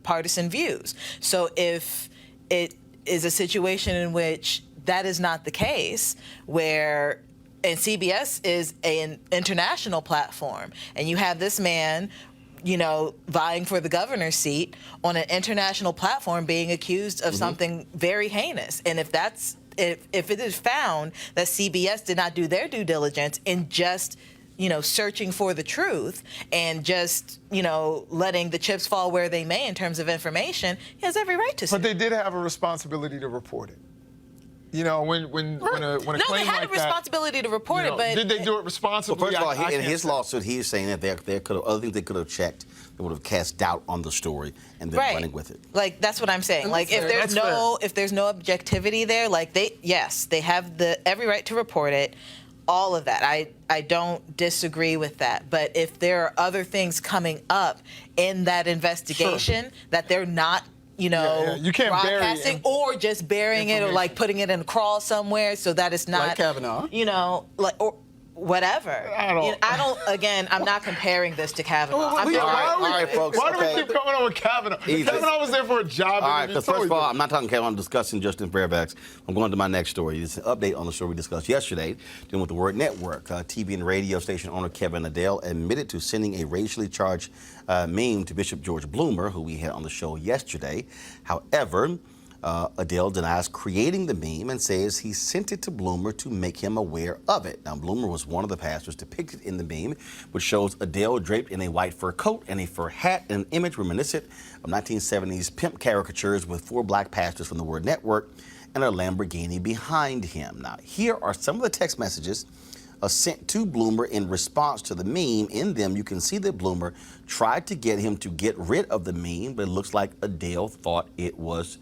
Speaker 4: partisan views. So if it is a situation in which that is not the case, and CBS is an international platform, and you have this man vying for the governor's seat on an international platform being accused of something very heinous. And if it is found that CBS did not do their due diligence in just, searching for the truth and just, letting the chips fall where they may in terms of information, he has every right to sue.
Speaker 3: But they did have a responsibility to report it. When a claim
Speaker 4: they had
Speaker 3: like
Speaker 4: a responsibility to report it, but
Speaker 3: did they do it responsibly?
Speaker 1: Well, first of all, in his lawsuit, he's saying that there could have other things they could have checked that would have cast doubt on the story and then running with it.
Speaker 4: Like that's what I'm saying. Like if there's no objectivity there, like they have every right to report it. All of that. I don't disagree with that. But if there are other things coming up in that investigation that they're not you can't broadcasting or just burying it or like putting it in a crawl somewhere so that it's not
Speaker 5: like Kavanaugh.
Speaker 4: whatever. I don't. Again, I'm not comparing this to Kavanaugh.
Speaker 1: all right, folks.
Speaker 3: Why do we keep coming on with Kavanaugh?
Speaker 1: Easy.
Speaker 3: Kavanaugh was there for a job.
Speaker 1: All right,
Speaker 3: interview.
Speaker 1: because first of all, I'm not talking Kevin, I'm discussing Justin Fairfax. I'm going to my next story. It's an update on the story we discussed yesterday, dealing with the Word Network. TV and radio station owner Kevin Adell admitted to sending a racially charged meme to Bishop George Bloomer, who we had on the show yesterday. However, Adell denies creating the meme and says he sent it to Bloomer to make him aware of it. Now, Bloomer was one of the pastors depicted in the meme, which shows Adell draped in a white fur coat and a fur hat, an image reminiscent of 1970s pimp caricatures with 4 black pastors from the Word Network and a Lamborghini behind him. Now, here are some of the text messages sent to Bloomer in response to the meme. In them, you can see that Bloomer tried to get him to get rid of the meme, but it looks like Adell thought it was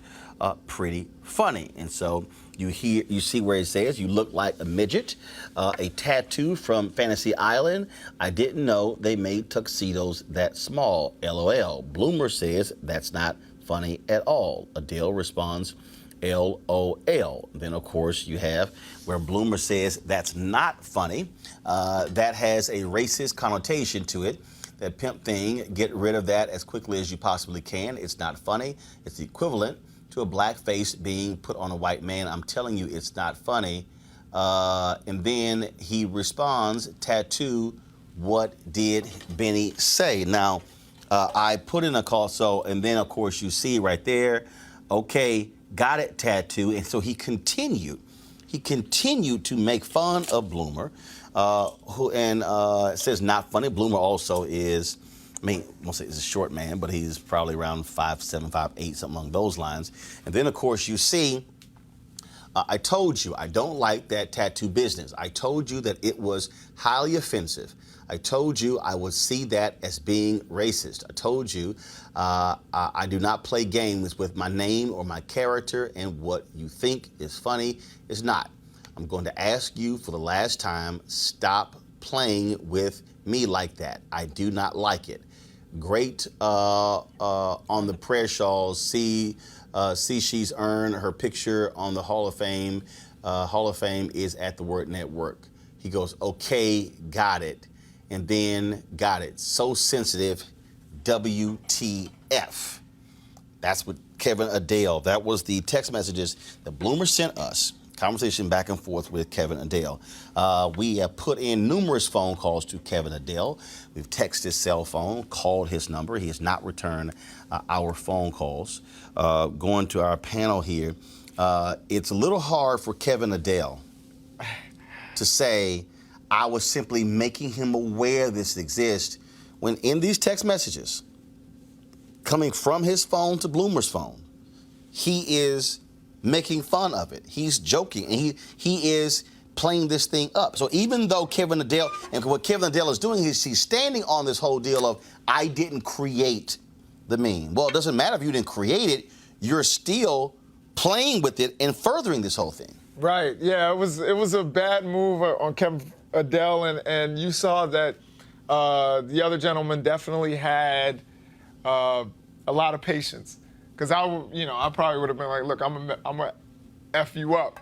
Speaker 1: pretty funny. And so you see where it says, "You look like a midget," a tattoo from Fantasy Island. "I didn't know they made tuxedos that small, LOL. Bloomer says, "That's not funny at all." Adell responds, LOL. Then, of course, you have where Bloomer says, "That's not funny. That has a racist connotation to it. That pimp thing, get rid of that as quickly as you possibly can. It's not funny. It's the equivalent to a black face being put on a white man. I'm telling you, it's not funny." And then he responds, "Tattoo, what did Benny say?" Now, I put in a call, and then, of course, you see right there, okay, got it, tattoo. And so he continued to make fun of Bloomer, it says not funny. Bloomer also is, I won't say he's a short man, but he's probably around 5'7", 5'8", something along those lines. And then, of course, you see, I told you I don't like that tattoo business. I told you that it was highly offensive. I told you I would see that as being racist. I told you I do not play games with my name or my character, and what you think is funny is not. I'm going to ask you for the last time, stop playing with me like that. I do not like it. Great on the prayer shawls. See she's earned her picture on the Hall of Fame. Hall of Fame is at the Word Network. He goes, okay, got it. And then got it. So sensitive, WTF. That's what Kevin Adell, that was the text messages that Bloomer sent us. Conversation back and forth with Kevin Adell. We have put in numerous phone calls to Kevin Adell. We've texted his cell phone, called his number. He has not returned our phone calls. Going to our panel here, it's a little hard for Kevin Adell to say, I was simply making him aware this exists, when in these text messages coming from his phone to Bloomer's phone, he is making fun of it. He's joking, and he is playing this thing up. So even though Kevin Adell, and what Kevin Adell is doing is he's standing on this whole deal of, I didn't create the meme. Well, it doesn't matter if you didn't create it, you're still playing with it and furthering this whole thing.
Speaker 3: Right, yeah, it was a bad move on Kevin Adell, and you saw that the other gentleman definitely had a lot of patience. Because I probably would have been like, look, I'm gonna F you up.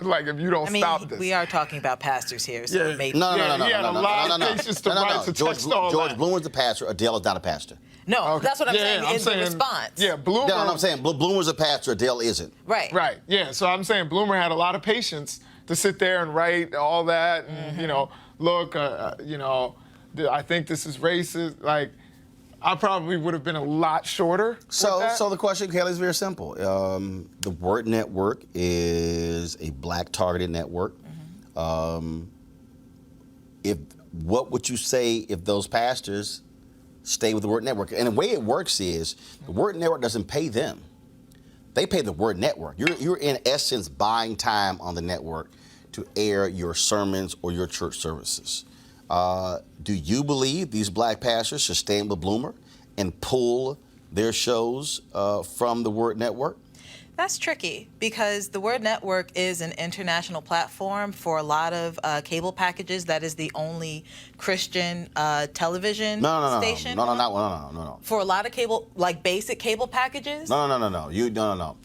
Speaker 3: Like if you don't stop this.
Speaker 4: We are talking about pastors here, so
Speaker 3: Yeah.
Speaker 4: maybe.
Speaker 3: No. He had a lot of patience to write to text all
Speaker 1: George
Speaker 3: that.
Speaker 1: Bloomer's the pastor. Adell is not a pastor.
Speaker 4: No,
Speaker 3: Okay.
Speaker 4: that's what I'm
Speaker 3: Yeah,
Speaker 4: saying
Speaker 3: I'm
Speaker 4: in
Speaker 3: saying,
Speaker 4: the response.
Speaker 3: Yeah, Bloomer.
Speaker 1: No, I'm saying Bloomer's a pastor. Adell isn't.
Speaker 4: Right.
Speaker 3: Right, yeah. So I'm saying Bloomer had a lot of patience to sit there and write all that, and look, I think this is racist. Like, I probably would have been a lot shorter.
Speaker 1: So the question, Kelly, is very simple. The Word Network is a black targeted network. What would you say if those pastors stay with the Word Network? And the way it works is the Word Network doesn't pay them. They pay the Word Network. You're in essence buying time on the network to air your sermons or your church services. Do you believe these black pastors should stand with Bloomer and pull their shows from the Word Network?
Speaker 4: That's tricky because the Word Network is an international platform for a lot of cable packages. That is the only Christian television station.
Speaker 1: No.
Speaker 4: For a lot of cable, like basic cable packages.
Speaker 1: No. You're gonna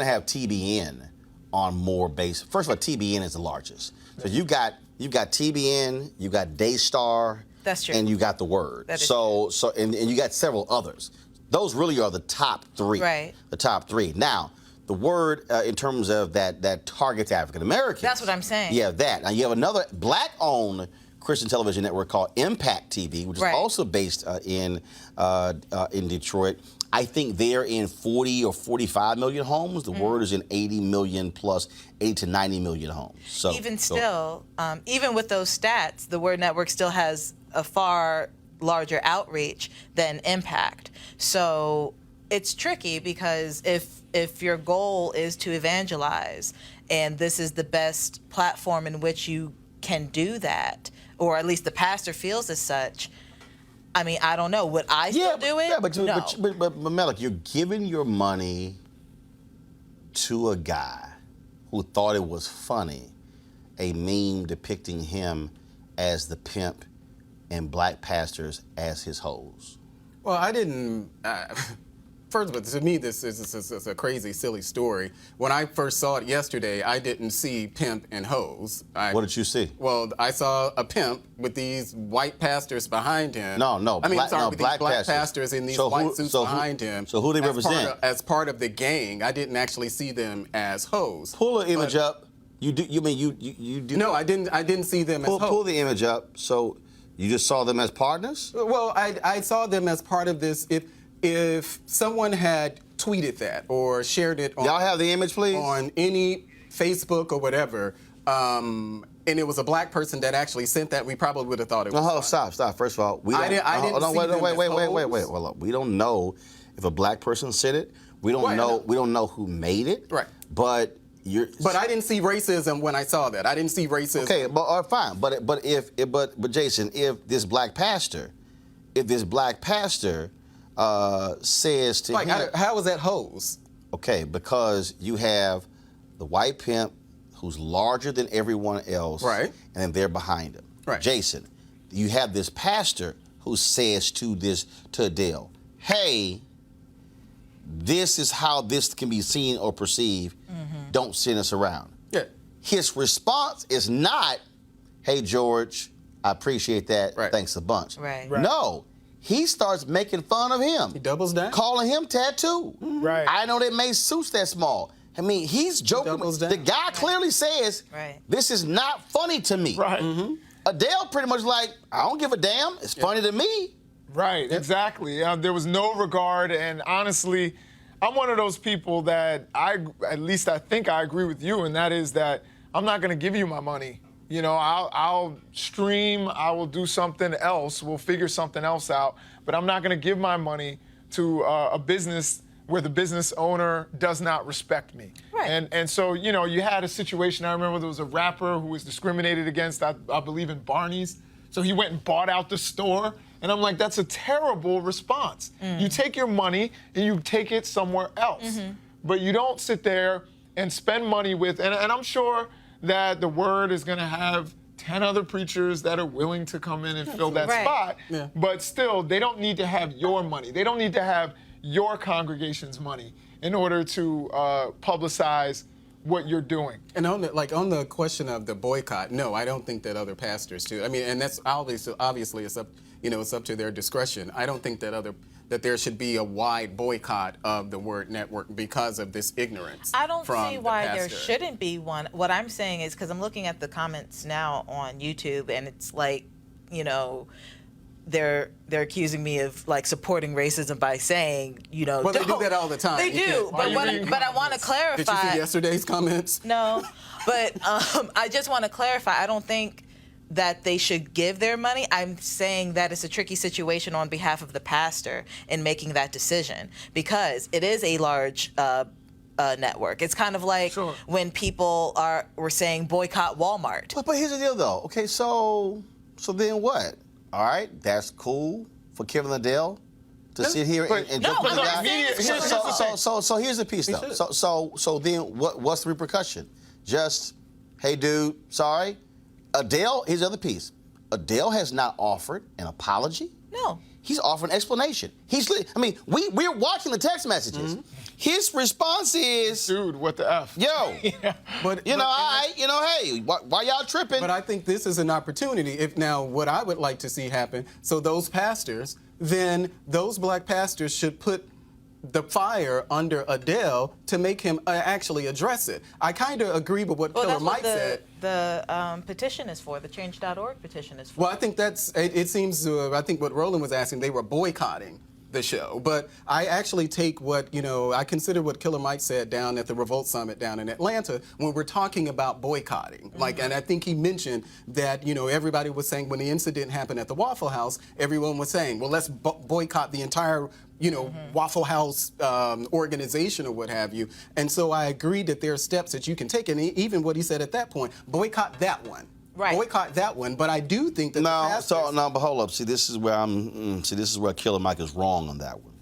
Speaker 1: have TBN on more base. First of all, TBN is the largest. So you got you've got TBN, you got Daystar.
Speaker 4: That's true.
Speaker 1: And you got The Word.
Speaker 4: That is
Speaker 1: And you got several others. Those really are the top three.
Speaker 4: Right.
Speaker 1: The top three. Now, The Word, in terms of that targets African Americans.
Speaker 4: That's what I'm saying.
Speaker 1: Yeah, that. Now, you have another black-owned Christian television network called Impact TV, which is also based in Detroit. I think they're in 40 or 45 million homes. The Word is in 80 million plus 80 to 90 million homes. So
Speaker 4: even still, even with those stats, the Word Network still has a far larger outreach than Impact. So it's tricky because if your goal is to evangelize and this is the best platform in which you can do that, or at least the pastor feels as such, I mean, I don't know. Would I still do it?
Speaker 1: Yeah, but
Speaker 4: No.
Speaker 1: Melik, you're giving your money to a guy who thought it was funny, a meme depicting him as the pimp and black pastors as his hoes.
Speaker 5: Well, I didn't. First of all, to me, this is a crazy, silly story. When I first saw it yesterday, I didn't see pimp and hoes.
Speaker 1: What did you see?
Speaker 5: Well, I saw a pimp with these white pastors behind him.
Speaker 1: No,
Speaker 5: I mean,
Speaker 1: black,
Speaker 5: sorry,
Speaker 1: no,
Speaker 5: with
Speaker 1: black
Speaker 5: these black
Speaker 1: pastors.
Speaker 5: pastors in these white suits behind him.
Speaker 1: So who they represent?
Speaker 5: As part of the gang. I didn't actually see them as hoes.
Speaker 1: Pull the image up. You do. You mean you do?
Speaker 5: No, I didn't see them as hoes.
Speaker 1: Pull the image up. So you just saw them as partners?
Speaker 5: Well, I saw them as part of this. If someone had tweeted that or shared it on,
Speaker 1: y'all have the image, please,
Speaker 5: on any Facebook or whatever, and it was a black person that actually sent that, we probably would have thought it was.
Speaker 1: No, stop. First of all, we don't.
Speaker 5: I didn't see them as
Speaker 1: Wait.
Speaker 5: hoes.
Speaker 1: Well, look, we don't know if a black person said it. We don't know. We don't know who made it.
Speaker 5: Right.
Speaker 1: But
Speaker 5: But I didn't see racism when I saw that. I didn't see racism.
Speaker 1: Okay, but fine. But Jason, if this black pastor says to him,
Speaker 5: how is that hoes?
Speaker 1: okay, because you have the white pimp who's larger than everyone else,
Speaker 5: Right.
Speaker 1: and then they're behind him.
Speaker 5: Right.
Speaker 1: Jason, you have this pastor who says to Adell, hey, this is how this can be seen or perceived. Don't send us around.
Speaker 5: Yeah.
Speaker 1: His response is not, hey, George, I appreciate that.
Speaker 5: Right.
Speaker 1: Thanks a bunch.
Speaker 4: Right.
Speaker 1: No, he starts making fun of him.
Speaker 5: He doubles down.
Speaker 1: Calling him tattoo.
Speaker 3: Right.
Speaker 1: I know that made suits that small. I mean, he's joking.
Speaker 5: doubles down.
Speaker 1: The guy clearly says,
Speaker 4: Right.
Speaker 1: this is not funny to me.
Speaker 3: Right.
Speaker 1: Adele pretty much like, I don't give a damn. It's funny to me.
Speaker 3: Right, exactly. There was no regard, and honestly, I'm one of those people that I think I agree with you, and that is that I'm not going to give you my money. You know, I'll stream, I will do something else, we'll figure something else out, but I'm not going to give my money to a business where the business owner does not respect me.
Speaker 4: Right.
Speaker 3: And so, you know, you had a situation, I remember there was a rapper who was discriminated against, I believe in Barney's, so he went and bought out the store. And I'm like, that's a terrible response. You take your money and you take it somewhere else. But you don't sit there and spend money with, and I'm sure that the Word is going to have 10 other preachers that are willing to come in and fill that
Speaker 4: Right.
Speaker 3: spot.
Speaker 5: Yeah.
Speaker 3: But still, they don't need to have your money. They don't need to have your congregation's money in order to publicize what you're doing.
Speaker 5: And on the question of the boycott, no, I don't think that other pastors do. I mean, and that's obviously it's up, it's up to their discretion. I don't think that there should be a wide boycott of the Word Network because of this ignorance.
Speaker 4: I don't
Speaker 5: from
Speaker 4: see
Speaker 5: the
Speaker 4: why there
Speaker 5: pastor.
Speaker 4: shouldn't be one. What I'm saying is, because I'm looking at the comments now on YouTube, and it's like, they're accusing me of like supporting racism by saying,
Speaker 5: Well, they do that all the time.
Speaker 4: They
Speaker 5: You
Speaker 4: do,
Speaker 5: can't-
Speaker 3: Why you reading
Speaker 4: but I want to clarify.
Speaker 5: Did you see yesterday's comments?
Speaker 4: No, but I just want to clarify. I don't think that they should give their money. I'm saying that it's a tricky situation on behalf of the pastor in making that decision, because it is a large network. It's kind of like when people were saying boycott Walmart.
Speaker 1: But here's the deal, though. Okay, so then what? All right, that's cool for Kevin Adell to sit here and
Speaker 4: No,
Speaker 1: jump on
Speaker 4: I'm
Speaker 1: the
Speaker 4: not
Speaker 1: guy.
Speaker 4: saying it's cool.
Speaker 1: So here's the piece, though. So then what's the repercussion? Just, hey, dude, sorry. Adele, here's the other piece. Adele has not offered an apology.
Speaker 4: No.
Speaker 1: he's offering explanation. We're watching the text messages. His response is,
Speaker 3: Dude, what the F?
Speaker 1: yo, hey, why y'all tripping?
Speaker 5: But I think this is an opportunity. If now, what I would like to see happen, so those pastors, then those black pastors should put the fire under Adell to make him actually address it. I kind of agree with what Killer
Speaker 4: that's
Speaker 5: Mike
Speaker 4: what
Speaker 5: said.
Speaker 4: the petition is for. The Change.org petition is for.
Speaker 5: Well, I think it seems, I think what Roland was asking, they were boycotting the show. But I actually take what, I consider what Killer Mike said down at the Revolt Summit down in Atlanta when we're talking about boycotting. And I think he mentioned that, everybody was saying when the incident happened at the Waffle House, everyone was saying, well, let's boycott the entire Waffle House organization or what have you. And so I agree that there are steps that you can take. And even what he said at that point, boycott that one.
Speaker 4: Right.
Speaker 5: Boycott that one. But I do think that
Speaker 1: but hold up. See, this is where Killer Mike is wrong on that one.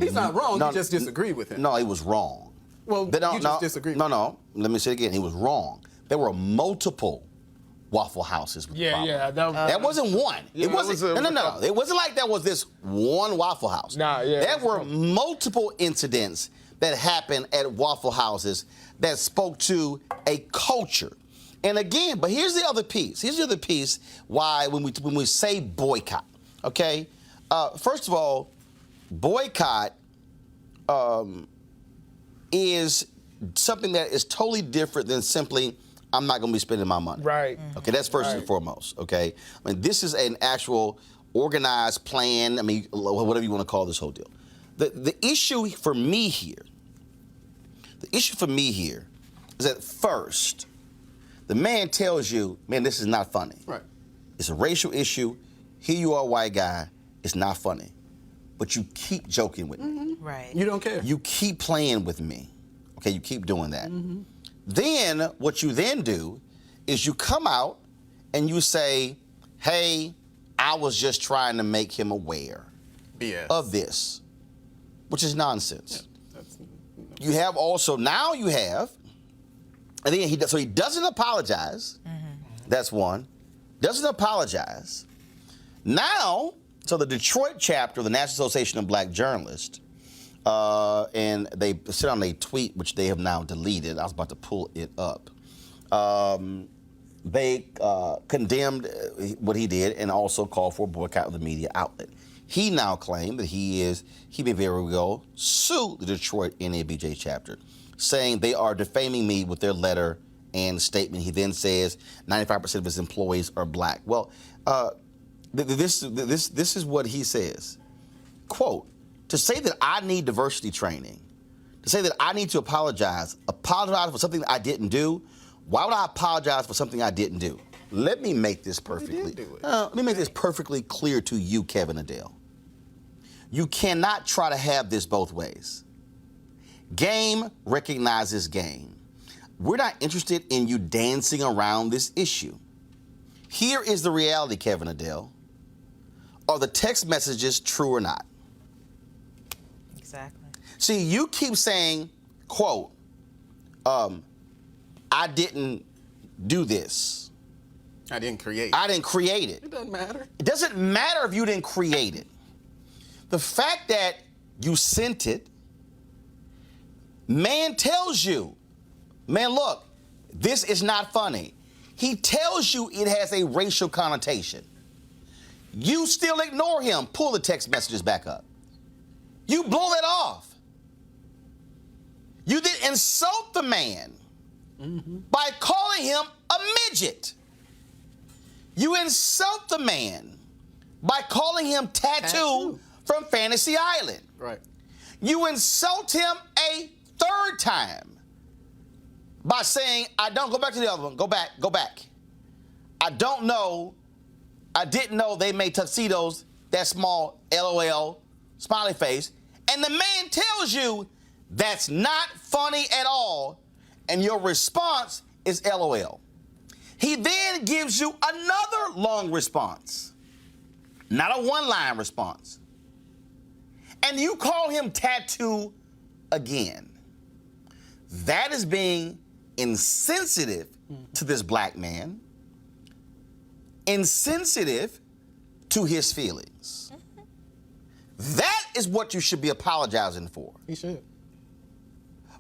Speaker 5: He's not wrong. You just disagree with him.
Speaker 1: No, he was wrong.
Speaker 5: Well, you just disagree.
Speaker 1: No. Let me say it again. He was wrong. There were multiple Waffle Houses. That wasn't one. It wasn't. No. It wasn't like that was this one Waffle House. There were multiple incidents that happened at Waffle Houses that spoke to a culture. And again, but here's the other piece. Why when we say boycott, okay? First of all, boycott is something that is totally different than simply, I'm not going to be spending my money.
Speaker 3: Right.
Speaker 1: Okay, that's first and foremost, okay? This is an actual organized plan, whatever you want to call this whole deal. The issue for me here is that first, the man tells you, man, this is not funny.
Speaker 5: Right.
Speaker 1: It's a racial issue. Here you are, white guy. It's not funny. But you keep joking with me.
Speaker 4: Right.
Speaker 5: You don't care.
Speaker 1: You keep playing with me. Okay, you keep doing that. Then what you then do is you come out and you say, hey, I was just trying to make him aware of this, which is nonsense. You have also, and then he doesn't apologize. That's one. Doesn't apologize. Now, so the Detroit chapter of the National Association of Black Journalists, and they sent on a tweet, which they have now deleted. I was about to pull it up. They condemned what he did and also called for a boycott of the media outlet. He now claimed that he may very well sue the Detroit NABJ chapter, saying they are defaming me with their letter and statement. He then says 95% of his employees are black. Well, this is what he says. Quote, to say that I need diversity training, to say that I need to apologize for something that I didn't do, why would I apologize for something I didn't do? Let me make this perfectly clear to you, Kevin Adell. You cannot try to have this both ways. Game recognizes game. We're not interested in you dancing around this issue. Here is the reality, Kevin Adell. Are the text messages true or not?
Speaker 4: Exactly.
Speaker 1: See, you keep saying, quote, I didn't do this.
Speaker 5: I didn't create it. It doesn't matter.
Speaker 1: It doesn't matter if you didn't create it. The fact that you sent it, man tells you, man, look, this is not funny. He tells you it has a racial connotation. You still ignore him. Pull the text messages back up. You blow that off. You then insult the man by calling him a midget. You insult the man by calling him Tattoo from Fantasy Island.
Speaker 5: Right.
Speaker 1: You insult him a third time by saying, I don't, go back to the other one, go back. I didn't know they made tuxedos that small, LOL, smiley face. And the man tells you that's not funny at all, and your response is LOL. He then gives you another long response, not a one-line response. And you call him Tattoo again. That is being insensitive to this black man, insensitive to his feelings. That is what you should be apologizing for.
Speaker 5: He should.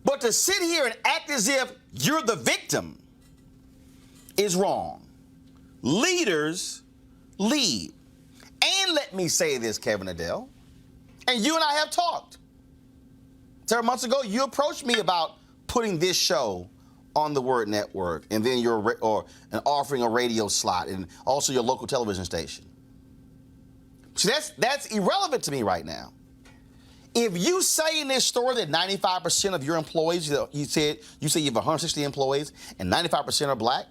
Speaker 1: But to sit here and act as if you're the victim is wrong. Leaders lead. And let me say this, Kevin Adell, and you and I have talked. Several months ago, you approached me about putting this show on the Word Network, and then and offering a radio slot, and also your local television station. So that's irrelevant to me right now. If you say in this story that 95% of your employees, you say you have 160 employees and 95% are black,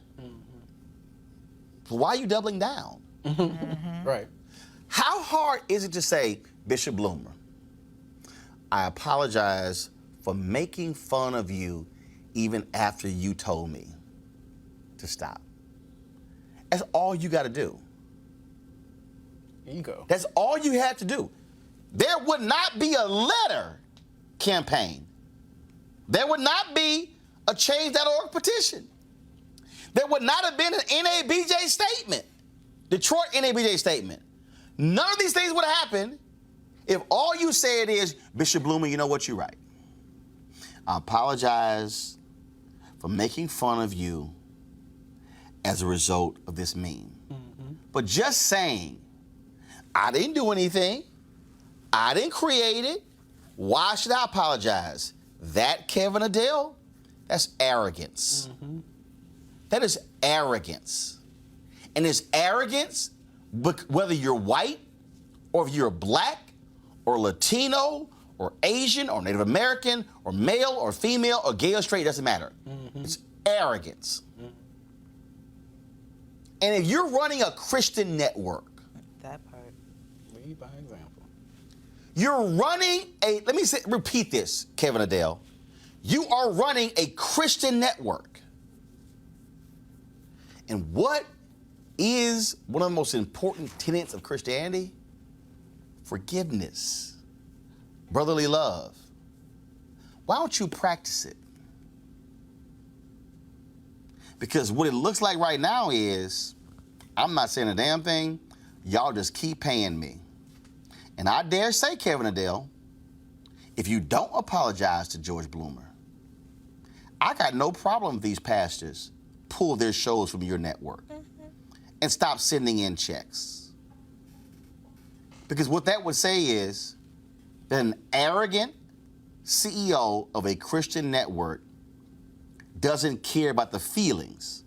Speaker 1: why are you doubling down?
Speaker 5: Right.
Speaker 1: How hard is it to say, Bishop Bloomer, I apologize for making fun of you even after you told me to stop? That's all you got to do.
Speaker 5: Ego.
Speaker 1: That's all you had to do. There would not be a letter campaign. There would not be a change.org petition. There would not have been an NABJ statement, Detroit NABJ statement. None of these things would have happened if all you said is, Bishop Bloomer, you know what, you're right. I apologize for making fun of you as a result of this meme. But just saying, I didn't do anything, I didn't create it, why should I apologize? That, Kevin Adell, that's arrogance. That is arrogance. And it's arrogance whether you're white or if you're black or Latino or Asian or Native American or male or female or gay or straight, it doesn't matter. It's arrogance. And if you're running a Christian network,
Speaker 4: That part.
Speaker 5: Lead by example.
Speaker 1: you're running repeat this, Kevin Adell. You are running a Christian network. And what is one of the most important tenets of Christianity? Forgiveness, brotherly love. Why don't you practice it? Because what it looks like right now is, I'm not saying a damn thing, y'all just keep paying me. And I dare say, Kevin Adell, if you don't apologize to George Bloomer, I got no problem if these pastors pull their shows from your network and stop sending in checks. Because what that would say is that an arrogant CEO of a Christian network doesn't care about the feelings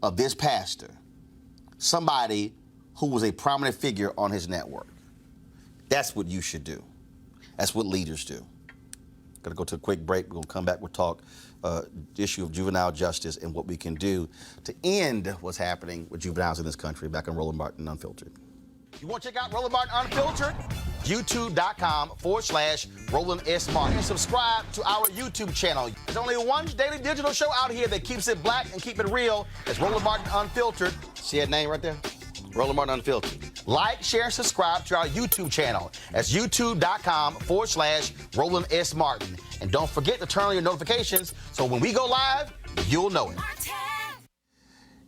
Speaker 1: of this pastor, somebody who was a prominent figure on his network. That's what you should do. That's what leaders do. Gonna go to a quick break. We're gonna come back. We'll talk the issue of juvenile justice and what we can do to end what's happening with juveniles in this country. Back on Roland Martin Unfiltered. You want to check out Roland Martin Unfiltered? YouTube.com/Roland S. Martin. And subscribe to our YouTube channel. There's only one daily digital show out here that keeps it black and keep it real. It's Roland Martin Unfiltered. See that name right there? Roland Martin Unfiltered. Like, share, and subscribe to our YouTube channel. That's YouTube.com/Roland S. Martin. And don't forget to turn on your notifications so when we go live, you'll know it.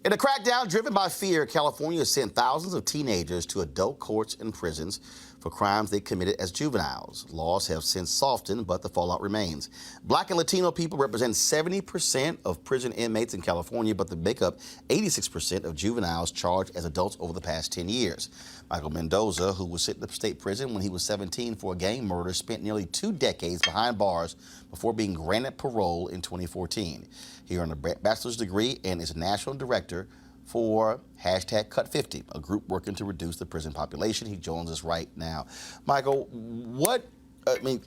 Speaker 1: In a crackdown driven by fear, California has sent thousands of teenagers to adult courts and prisons for crimes they committed as juveniles. Laws have since softened, but the fallout remains. Black and Latino people represent 70% of prison inmates in California, but they make up 86% of juveniles charged as adults over the past 10 years. Michael Mendoza, who was sent to state prison when he was 17 for a gang murder, spent nearly 2 decades behind bars before being granted parole in 2014. He earned a bachelor's degree and is national director for #Cut50, a group working to reduce the prison population. He joins us right now. Michael,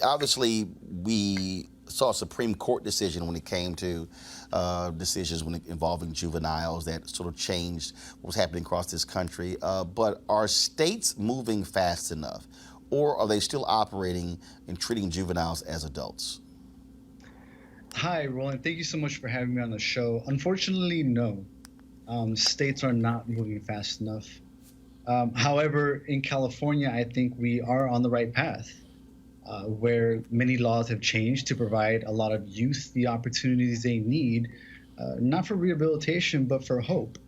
Speaker 1: obviously we saw a Supreme Court decision when it came to decisions involving juveniles that sort of changed what was happening across this country. But are states moving fast enough, or are they still operating and treating juveniles as adults?
Speaker 7: Hi, Roland. Thank you so much for having me on the show. Unfortunately, no. States are not moving fast enough. However, in California, I think we are on the right path, where many laws have changed to provide a lot of youth the opportunities they need, not for rehabilitation, but for hope.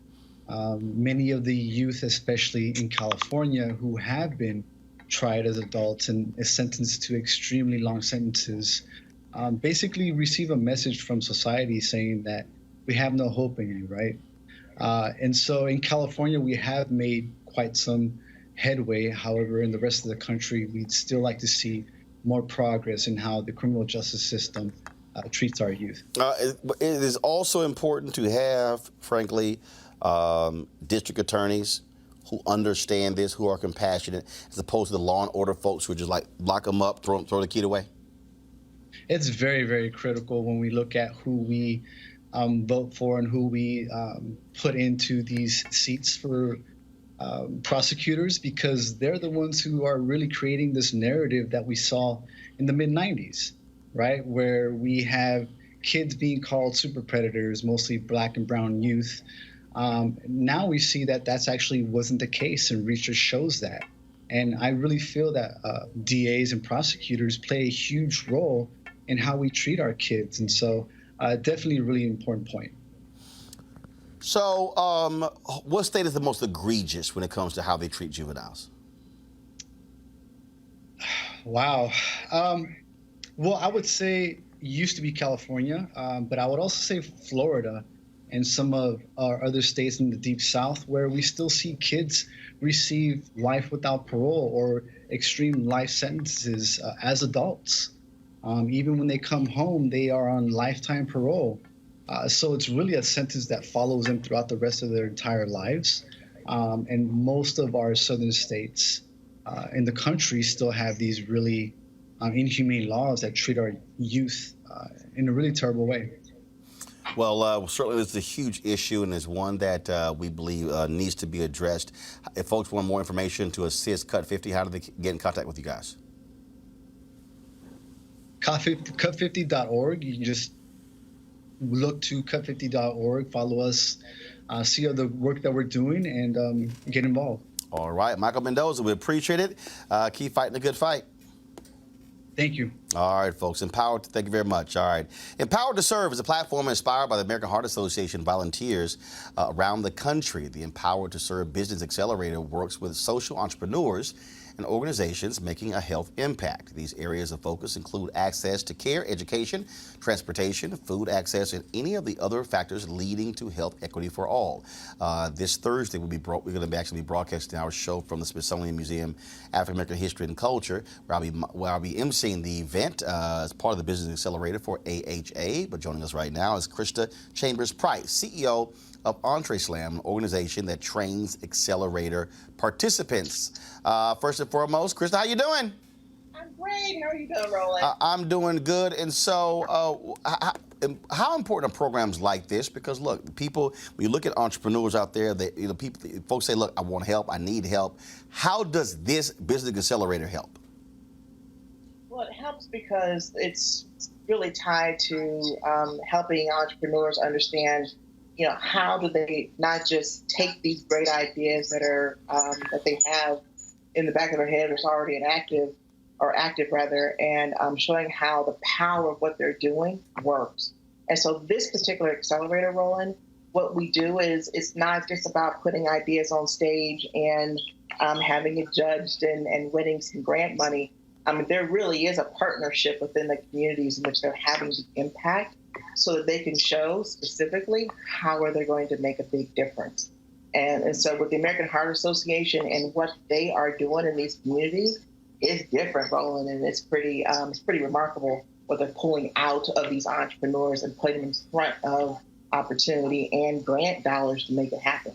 Speaker 7: Many of the youth, especially in California, who have been tried as adults and is sentenced to extremely long sentences basically receive a message from society saying that we have no hope in you, right? And so in California, we have made quite some headway. However, in the rest of the country, we'd still like to see more progress in how the criminal justice system treats our youth.
Speaker 1: It is also important to have, frankly, district attorneys who understand this, who are compassionate, as opposed to the law and order folks who are just like lock them up, throw the key away.
Speaker 7: It's very, very critical when we look at who we vote for and who we put into these seats for prosecutors, because they're the ones who are really creating this narrative that we saw in the mid-90s, right? Where we have kids being called super predators, mostly black and brown youth. Now we see that that's actually wasn't the case, and research shows that. And I really feel that DAs and prosecutors play a huge role in how we treat our kids. And so definitely a really important point.
Speaker 1: So what state is the most egregious when it comes to how they treat juveniles?
Speaker 7: Wow. Well, I would say used to be California, but I would also say Florida and some of our other states in the Deep South, where we still see kids receive life without parole or extreme life sentences as adults. Even when they come home, they are on lifetime parole. So it's really a sentence that follows them throughout the rest of their entire lives. And most of our southern states in the country still have these really inhumane laws that treat our youth in a really terrible way.
Speaker 1: Well, certainly this is a huge issue, and it's one that we believe needs to be addressed. If folks want more information to assist Cut 50, how do they get in contact with you guys?
Speaker 7: Cut50.org. You can just look to cut50.org, follow us, see the work that we're doing, and get involved.
Speaker 1: All right, Michael Mendoza, we appreciate it. Keep fighting a good fight.
Speaker 7: Thank you.
Speaker 1: All right, folks. Empowered, thank you very much. All right. Empowered to Serve is a platform inspired by the American Heart Association volunteers around the country. The Empowered to Serve Business Accelerator works with social entrepreneurs and organizations making a health impact. These areas of focus include access to care, education, transportation, food access, and any of the other factors leading to health equity for all. This Thursday, we're going to actually be broadcasting our show from the Smithsonian Museum, African American History and Culture, where I'll be emceeing the event as part of the Business Accelerator for AHA. But joining us right now is Krista Chambers-Price, CEO of EntreSlam, an organization that trains accelerator participants. First and foremost, Krista, how you doing?
Speaker 8: I'm great. How are you doing, Roland?
Speaker 1: I'm doing good. And so how important are programs like this? Because look, people, when you look at entrepreneurs out there, folks say, look, I want help, I need help. How does this Business Accelerator help?
Speaker 8: Well, it helps because it's really tied to helping entrepreneurs understand, how do they not just take these great ideas that are that they have in the back of their head, that's already active, and showing how the power of what they're doing works. And so this particular accelerator, Roland, what we do is it's not just about putting ideas on stage and having it judged and winning some grant money. There really is a partnership within the communities in which they're having the impact, so that they can show specifically how are they going to make a big difference. And so with the American Heart Association and what they are doing in these communities is different, Roland, and it's pretty remarkable what they're pulling out of these entrepreneurs and putting them in front of opportunity and grant dollars to make it happen.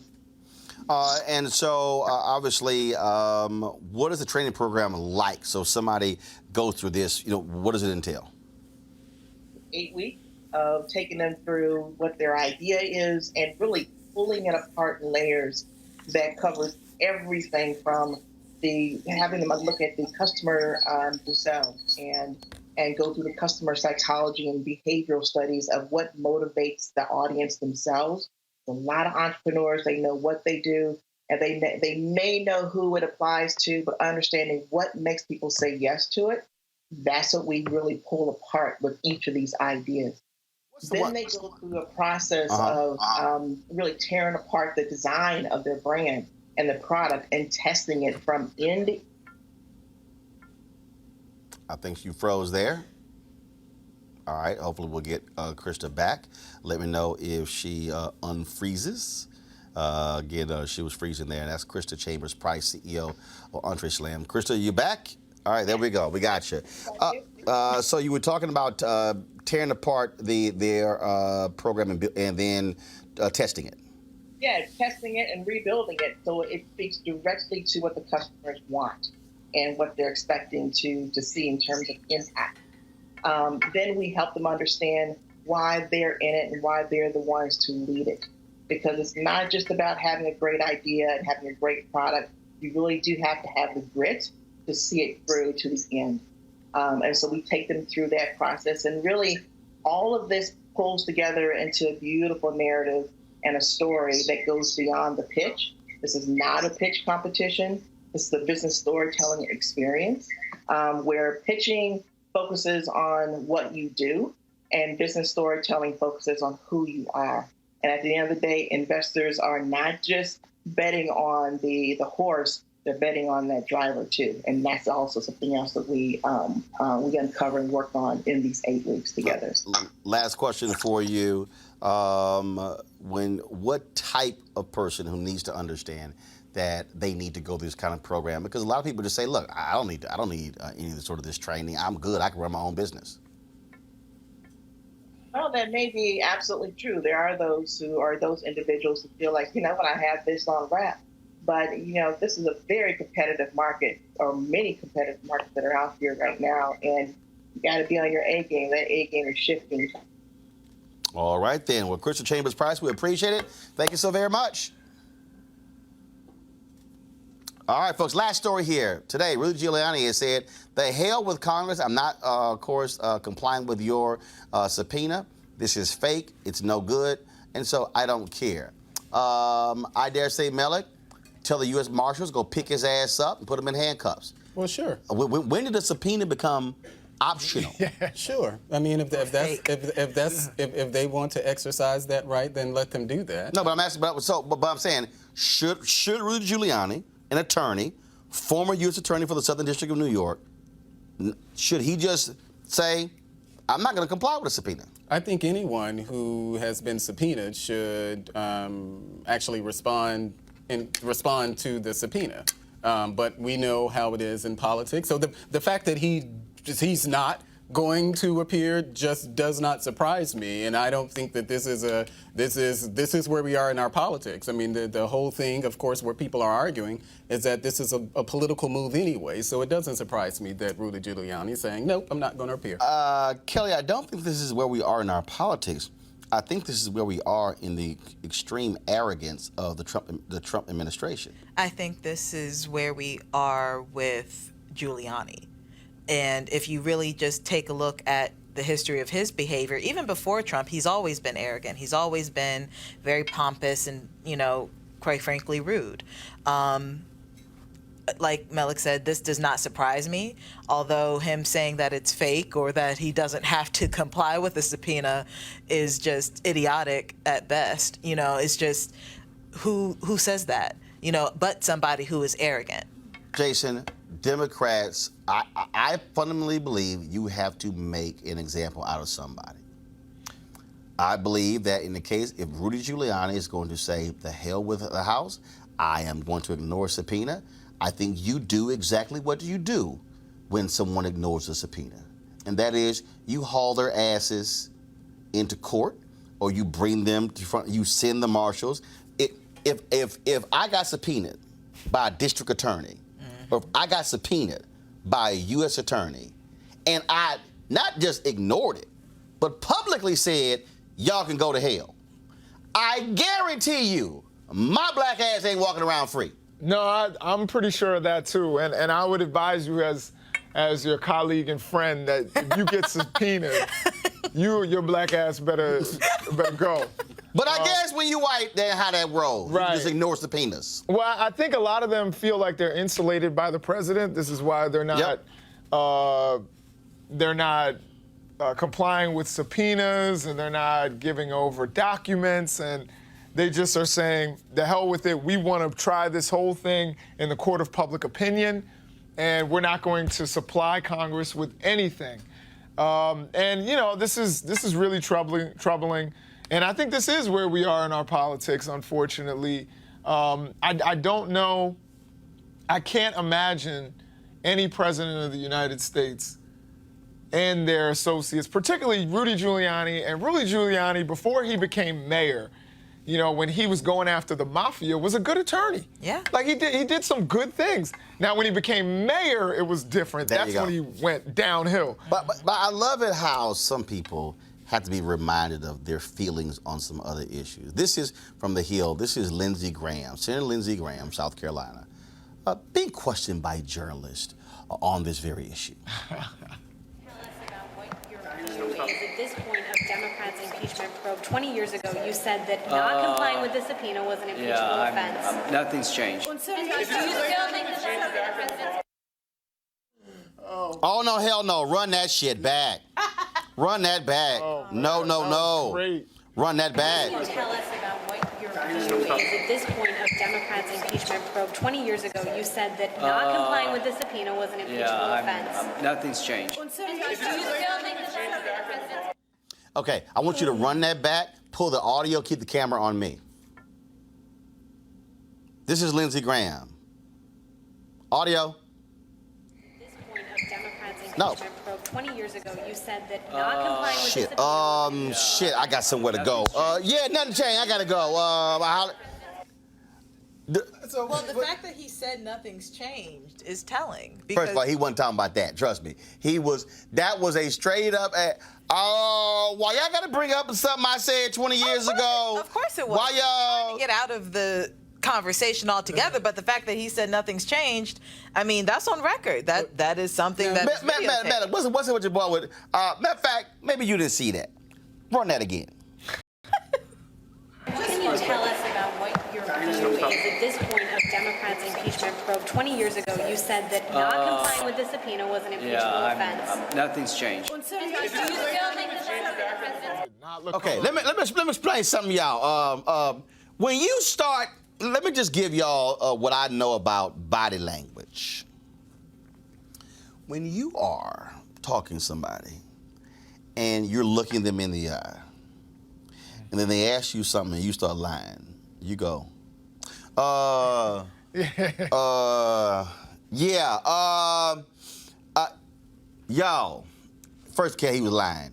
Speaker 1: And so, obviously, what is the training program like? So somebody goes through this, what does it entail?
Speaker 8: 8 weeks of taking them through what their idea is and really pulling it apart in layers that covers everything from having them look at the customer themselves and go through the customer psychology and behavioral studies of what motivates the audience themselves. A lot of entrepreneurs, they know what they do, and they may know who it applies to, but understanding what makes people say yes to it, that's what we really pull apart with each of these ideas. Then they go through a process of really tearing apart the design of their brand and the product and testing it from end
Speaker 1: I think you froze there. All right, hopefully we'll get Krista back. Let me know if she unfreezes. Again, she was freezing there, and that's Krista Chambers Price, CEO of Entree Slam. Krista, you back? All right, there we go. We got you. So you were talking about tearing apart their program and then testing it.
Speaker 8: Yeah, testing it and rebuilding it so it speaks directly to what the customers want and what they're expecting to see in terms of impact. Then we help them understand why they're in it and why they're the ones to lead it. Because it's not just about having a great idea and having a great product. You really do have to have the grit to see it through to the end. And so we take them through that process. And really, all of this pulls together into a beautiful narrative and a story that goes beyond the pitch. This is not a pitch competition. This is a business storytelling experience where pitching focuses on what you do and business storytelling focuses on who you are. And at the end of the day, investors are not just betting on the horse, they're betting on that driver too. And that's also something else that we uncover and work on in these 8 weeks together.
Speaker 1: Last question for you. What type of person who needs to understand that they need to go through this kind of program? Because a lot of people just say, look, I don't need any of this training. I'm good. I can run my own business.
Speaker 8: Well, that may be absolutely true. There are those individuals who feel like, when I have this on wrap. But, this is a very competitive market, or many competitive markets that are out here right now. And you got to be on your A game. That A game is shifting.
Speaker 1: All right, then. Well, Krista Chambers Price, we appreciate it. Thank you so very much. All right, folks, last story here. Today, Rudy Giuliani has said, the hell with Congress. I'm not, of course, complying with your subpoena. This is fake. It's no good. And so I don't care. I dare say, Melik, tell the U.S. Marshals, go pick his ass up and put him in handcuffs.
Speaker 5: Well, sure.
Speaker 1: When did the subpoena become optional?
Speaker 5: Yeah, sure. I mean, if they want to exercise that right, then let them do that.
Speaker 1: No, but I'm asking. But I'm saying, should Rudy Giuliani, an attorney, former U.S. attorney for the Southern District of New York, should he just say, I'm not going to comply with a subpoena?
Speaker 5: I think anyone who has been subpoenaed should actually respond to the subpoena. But we know how it is in politics. So the fact that he's not going to appear just does not surprise me, and I don't think that this is where we are in our politics. I mean, the whole thing, of course, where people are arguing is that this is a political move anyway, so it doesn't surprise me that Rudy Giuliani is saying, nope, I'm not going to appear.
Speaker 1: Kelly, I don't think this is where we are in our politics. I think this is where we are in the extreme arrogance of the Trump administration.
Speaker 4: I think this is where we are with Giuliani. And if you really just take a look at the history of his behavior, even before Trump, he's always been arrogant. He's always been very pompous and, quite frankly, rude. Like Melik said, this does not surprise me, although him saying that it's fake or that he doesn't have to comply with the subpoena is just idiotic at best. It's just who says that, but somebody who is arrogant.
Speaker 1: Jason, Democrats, I fundamentally believe you have to make an example out of somebody. I believe that in the case, if Rudy Giuliani is going to say, the hell with the House, I am going to ignore a subpoena, I think you do exactly what you do when someone ignores a subpoena. And that is, you haul their asses into court, or you bring them to front, you send the marshals. If I got subpoenaed by a district attorney, or if I got subpoenaed by a U.S. attorney, and I not just ignored it, but publicly said, y'all can go to hell, I guarantee you, my black ass ain't walking around free.
Speaker 3: No, I'm pretty sure of that too, and I would advise you as your colleague and friend that if you get subpoenaed, your black ass better go.
Speaker 1: But I guess when you white, that's how that rolls.
Speaker 3: Right.
Speaker 1: You just ignore subpoenas.
Speaker 3: Well, I think a lot of them feel like they're insulated by the president. This is why they're not complying with subpoenas, and they're not giving over documents, and they just are saying, the hell with it. We want to try this whole thing in the court of public opinion, and we're not going to supply Congress with anything. And you know, this is really troubling, and I think this is where we are in our politics, unfortunately. I don't know. I can't imagine any president of the United States and their associates, particularly Rudy Giuliani. And Rudy Giuliani, before he became mayor, you know, when he was going after the mafia, was a good attorney.
Speaker 4: Yeah.
Speaker 3: Like he did some good things. Now, when he became mayor, it was different. That's when he went downhill.
Speaker 1: But I love it how some people have to be reminded of their feelings on some other issues. This is from the Hill. This is Lindsey Graham, Senator Lindsey Graham, South Carolina, being questioned by journalists on this very issue.
Speaker 9: Tell us about what your view is at this point of Democrats' impeachment probe. 20 years ago, you said that not complying with the subpoena was an impeachable offense.
Speaker 10: Nothing's changed.
Speaker 9: Do you still think that the president's...
Speaker 1: Oh, no, hell no. Run that shit back. Run that back. No.
Speaker 3: Great.
Speaker 1: Run that back.
Speaker 9: Can you tell us about what your view is at this point of Democrats' impeachment probe? 20 years ago, you said that not complying with the subpoena was an impeachable offense.
Speaker 10: Nothing's changed.
Speaker 9: Do you still think that the president's...
Speaker 1: Okay, I want you to run that back, pull the audio, keep the camera on me. This is Lindsey Graham. Audio.
Speaker 9: At this point of Democrats'
Speaker 1: No.
Speaker 9: impeachment probe, 20 years ago, you said that not complying with
Speaker 1: Shit.
Speaker 9: the subpoena...
Speaker 1: Shit, I got somewhere to go. Yeah, nothing changed. I gotta go.
Speaker 4: Well, the fact that he said nothing's changed is telling.
Speaker 1: First of all, he wasn't talking about that. Trust me. That was a straight up. Why y'all gotta bring up something I said 20 years ago?
Speaker 4: Of course it was.
Speaker 1: Why y'all?
Speaker 4: Trying to get out of the conversation altogether, but the fact that he said nothing's changed, I mean, that's on record. That is something that.
Speaker 1: Matt, what's it with your boy with? Matter of fact, maybe you didn't see that. Run that again.
Speaker 9: Can you tell us about what your view is at this point of Democrats' impeachment probe? 20 years ago, you said that not complying with the subpoena was an impeachable offense.
Speaker 10: Nothing's changed.
Speaker 9: Do you still think that the president's...
Speaker 1: Okay, let me explain something, y'all. When you start, let me just give y'all what I know about body language. When you are talking to somebody and you're looking them in the eye, and then they ask you something and you start lying, you go, y'all. First case, he was lying.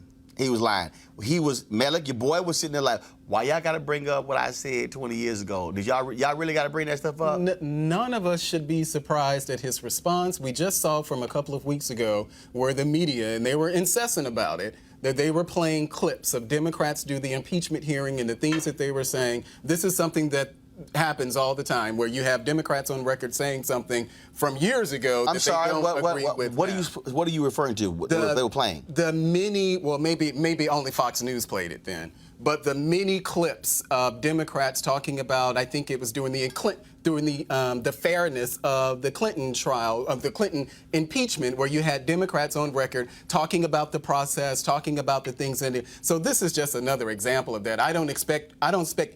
Speaker 1: Malik, your boy was sitting there like, why y'all gotta bring up what I said 20 years ago? Did y'all really gotta bring that stuff up?
Speaker 5: None of us should be surprised at his response. We just saw from a couple of weeks ago where the media, and they were incessant about it, that they were playing clips of Democrats do the impeachment hearing and the things that they were saying. This is something that happens all the time, where you have Democrats on record saying something from years ago that they don't agree with.
Speaker 1: What are you referring to? They were playing?
Speaker 5: The many, well, maybe only Fox News played it then, but the many clips of Democrats talking about, I think it was during the fairness of the Clinton trial, of the Clinton impeachment, where you had Democrats on record talking about the process, talking about the things in it. So this is just another example of that. I don't expect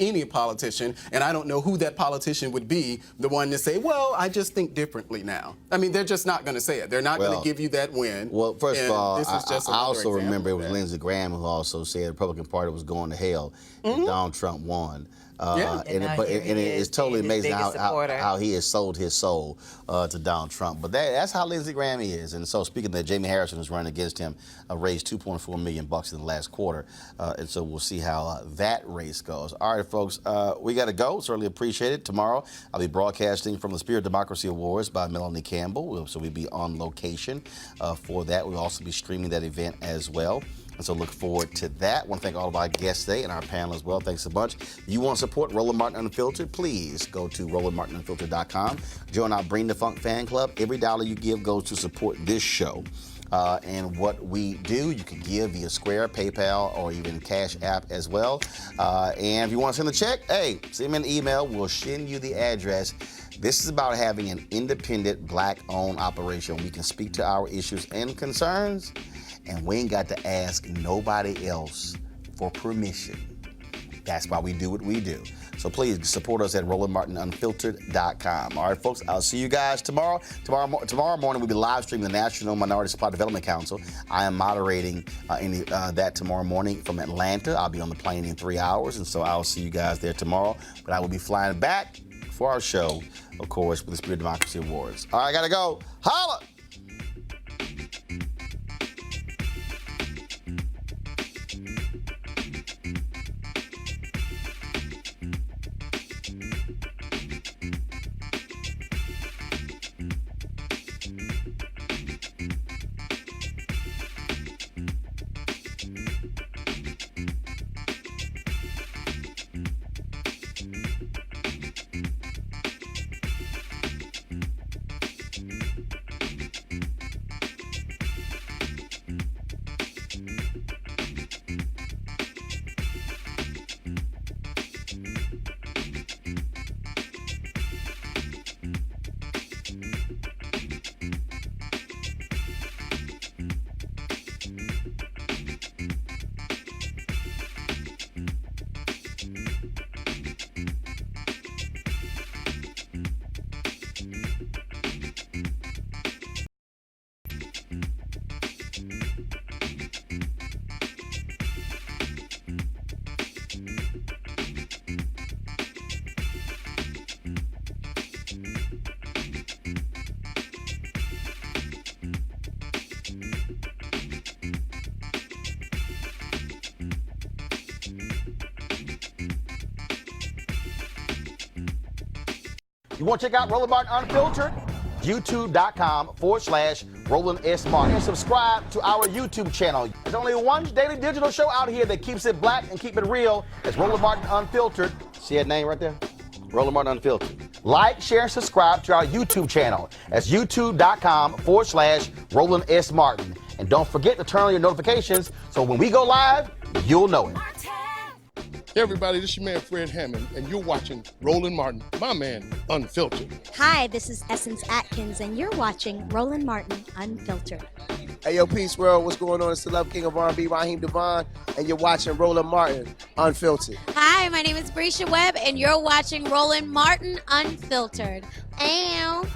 Speaker 5: any politician, and I don't know who that politician would be, the one to say, well, I just think differently now. I mean, they're just not going to say it. They're not going to give you that win.
Speaker 1: Well, first of all, I also remember it was
Speaker 5: that.
Speaker 1: Lindsey Graham who also said the Republican Party was going to hell and Donald Trump won. And it's totally amazing how he has sold his soul to Donald Trump. But that's how Lindsey Graham is. And so speaking of that, Jamie Harrison is running against him, raised $2.4 million in the last quarter. And so we'll see how that race goes. All right, folks, we got to go. Certainly appreciate it. Tomorrow, I'll be broadcasting from the Spirit Democracy Awards by Melanie Campbell. So we'll be on location for that. We'll also be streaming that event as well. And so look forward to that. I want to thank all of our guests today and our panel as well. Thanks a bunch. If you want to support Roland Martin Unfiltered, please go to RolandMartinUnfiltered.com. Join our Bring the Funk fan club. Every dollar you give goes to support this show. And what we do, you can give via Square, PayPal, or even Cash App as well. And if you want to send a check, hey, send me an email. We'll send you the address. This is about having an independent, Black-owned operation. We can speak to our issues and concerns, and we ain't got to ask nobody else for permission. That's why we do what we do. So please support us at RolandMartinUnfiltered.com. All right, folks, I'll see you guys tomorrow. Tomorrow morning, we'll be live streaming the National Minority Supply Development Council. I am moderating that tomorrow morning from Atlanta. I'll be on the plane in 3 hours, and so I'll see you guys there tomorrow. But I will be flying back for our show, of course, with the Spirit of Democracy Awards. All right, I gotta go. Holla! You want to check out Roland Martin Unfiltered? YouTube.com/Roland S. Martin. And subscribe to our YouTube channel. There's only one daily digital show out here that keeps it black and keep it real. It's Roland Martin Unfiltered. See that name right there? Roland Martin Unfiltered. Like, share, and subscribe to our YouTube channel. That's YouTube.com/Roland S. Martin. And don't forget to turn on your notifications so when we go live, you'll know it.
Speaker 10: Hey everybody, this is your man Fred Hammond, and you're watching Roland Martin, my man, Unfiltered.
Speaker 11: Hi, this is Essence Atkins, and you're watching Roland Martin Unfiltered.
Speaker 12: Hey yo, Peace World, what's going on? It's the Love King of R&B, Raheem Devon, and you're watching Roland Martin Unfiltered.
Speaker 11: Hi, my name is Brescia Webb, and you're watching Roland Martin Unfiltered. Ow.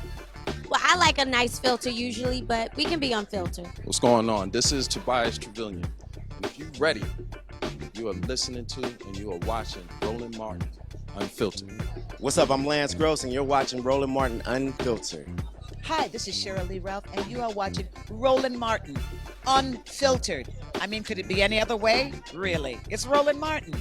Speaker 11: Well, I like a nice filter usually, but we can be unfiltered.
Speaker 13: What's going on? This is Tobias Trevelyan. And if you're ready, you are listening to and you are watching Roland Martin Unfiltered.
Speaker 14: What's up? I'm Lance Gross, and you're watching Roland Martin Unfiltered.
Speaker 15: Hi, this is Cheryl Lee Ralph, and you are watching Roland Martin Unfiltered. I mean, could it be any other way? Really? It's Roland Martin.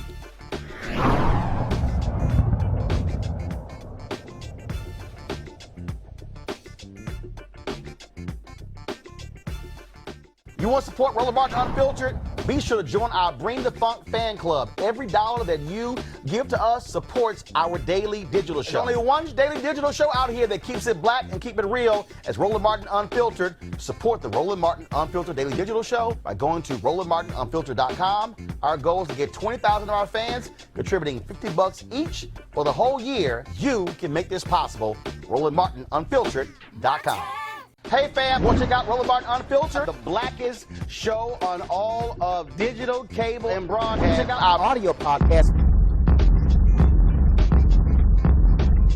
Speaker 1: You want to support Roland Martin Unfiltered? Be sure to join our Bring the Funk fan club. Every dollar that you give to us supports our daily digital show. There's only one daily digital show out here that keeps it black and keep it real. It's Roland Martin Unfiltered. Support the Roland Martin Unfiltered daily digital show by going to RolandMartinUnfiltered.com. Our goal is to get 20,000 of our fans contributing $50 each for the whole year. You can make this possible. RolandMartinUnfiltered.com. Hey fam, want to check out Roland Martin Unfiltered, the blackest show on all of digital, cable, and broadcast. Check out our audio podcast.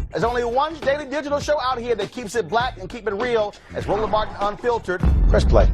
Speaker 1: There's only one daily digital show out here that keeps it black and keep it real. It's Roland Martin Unfiltered. Press play.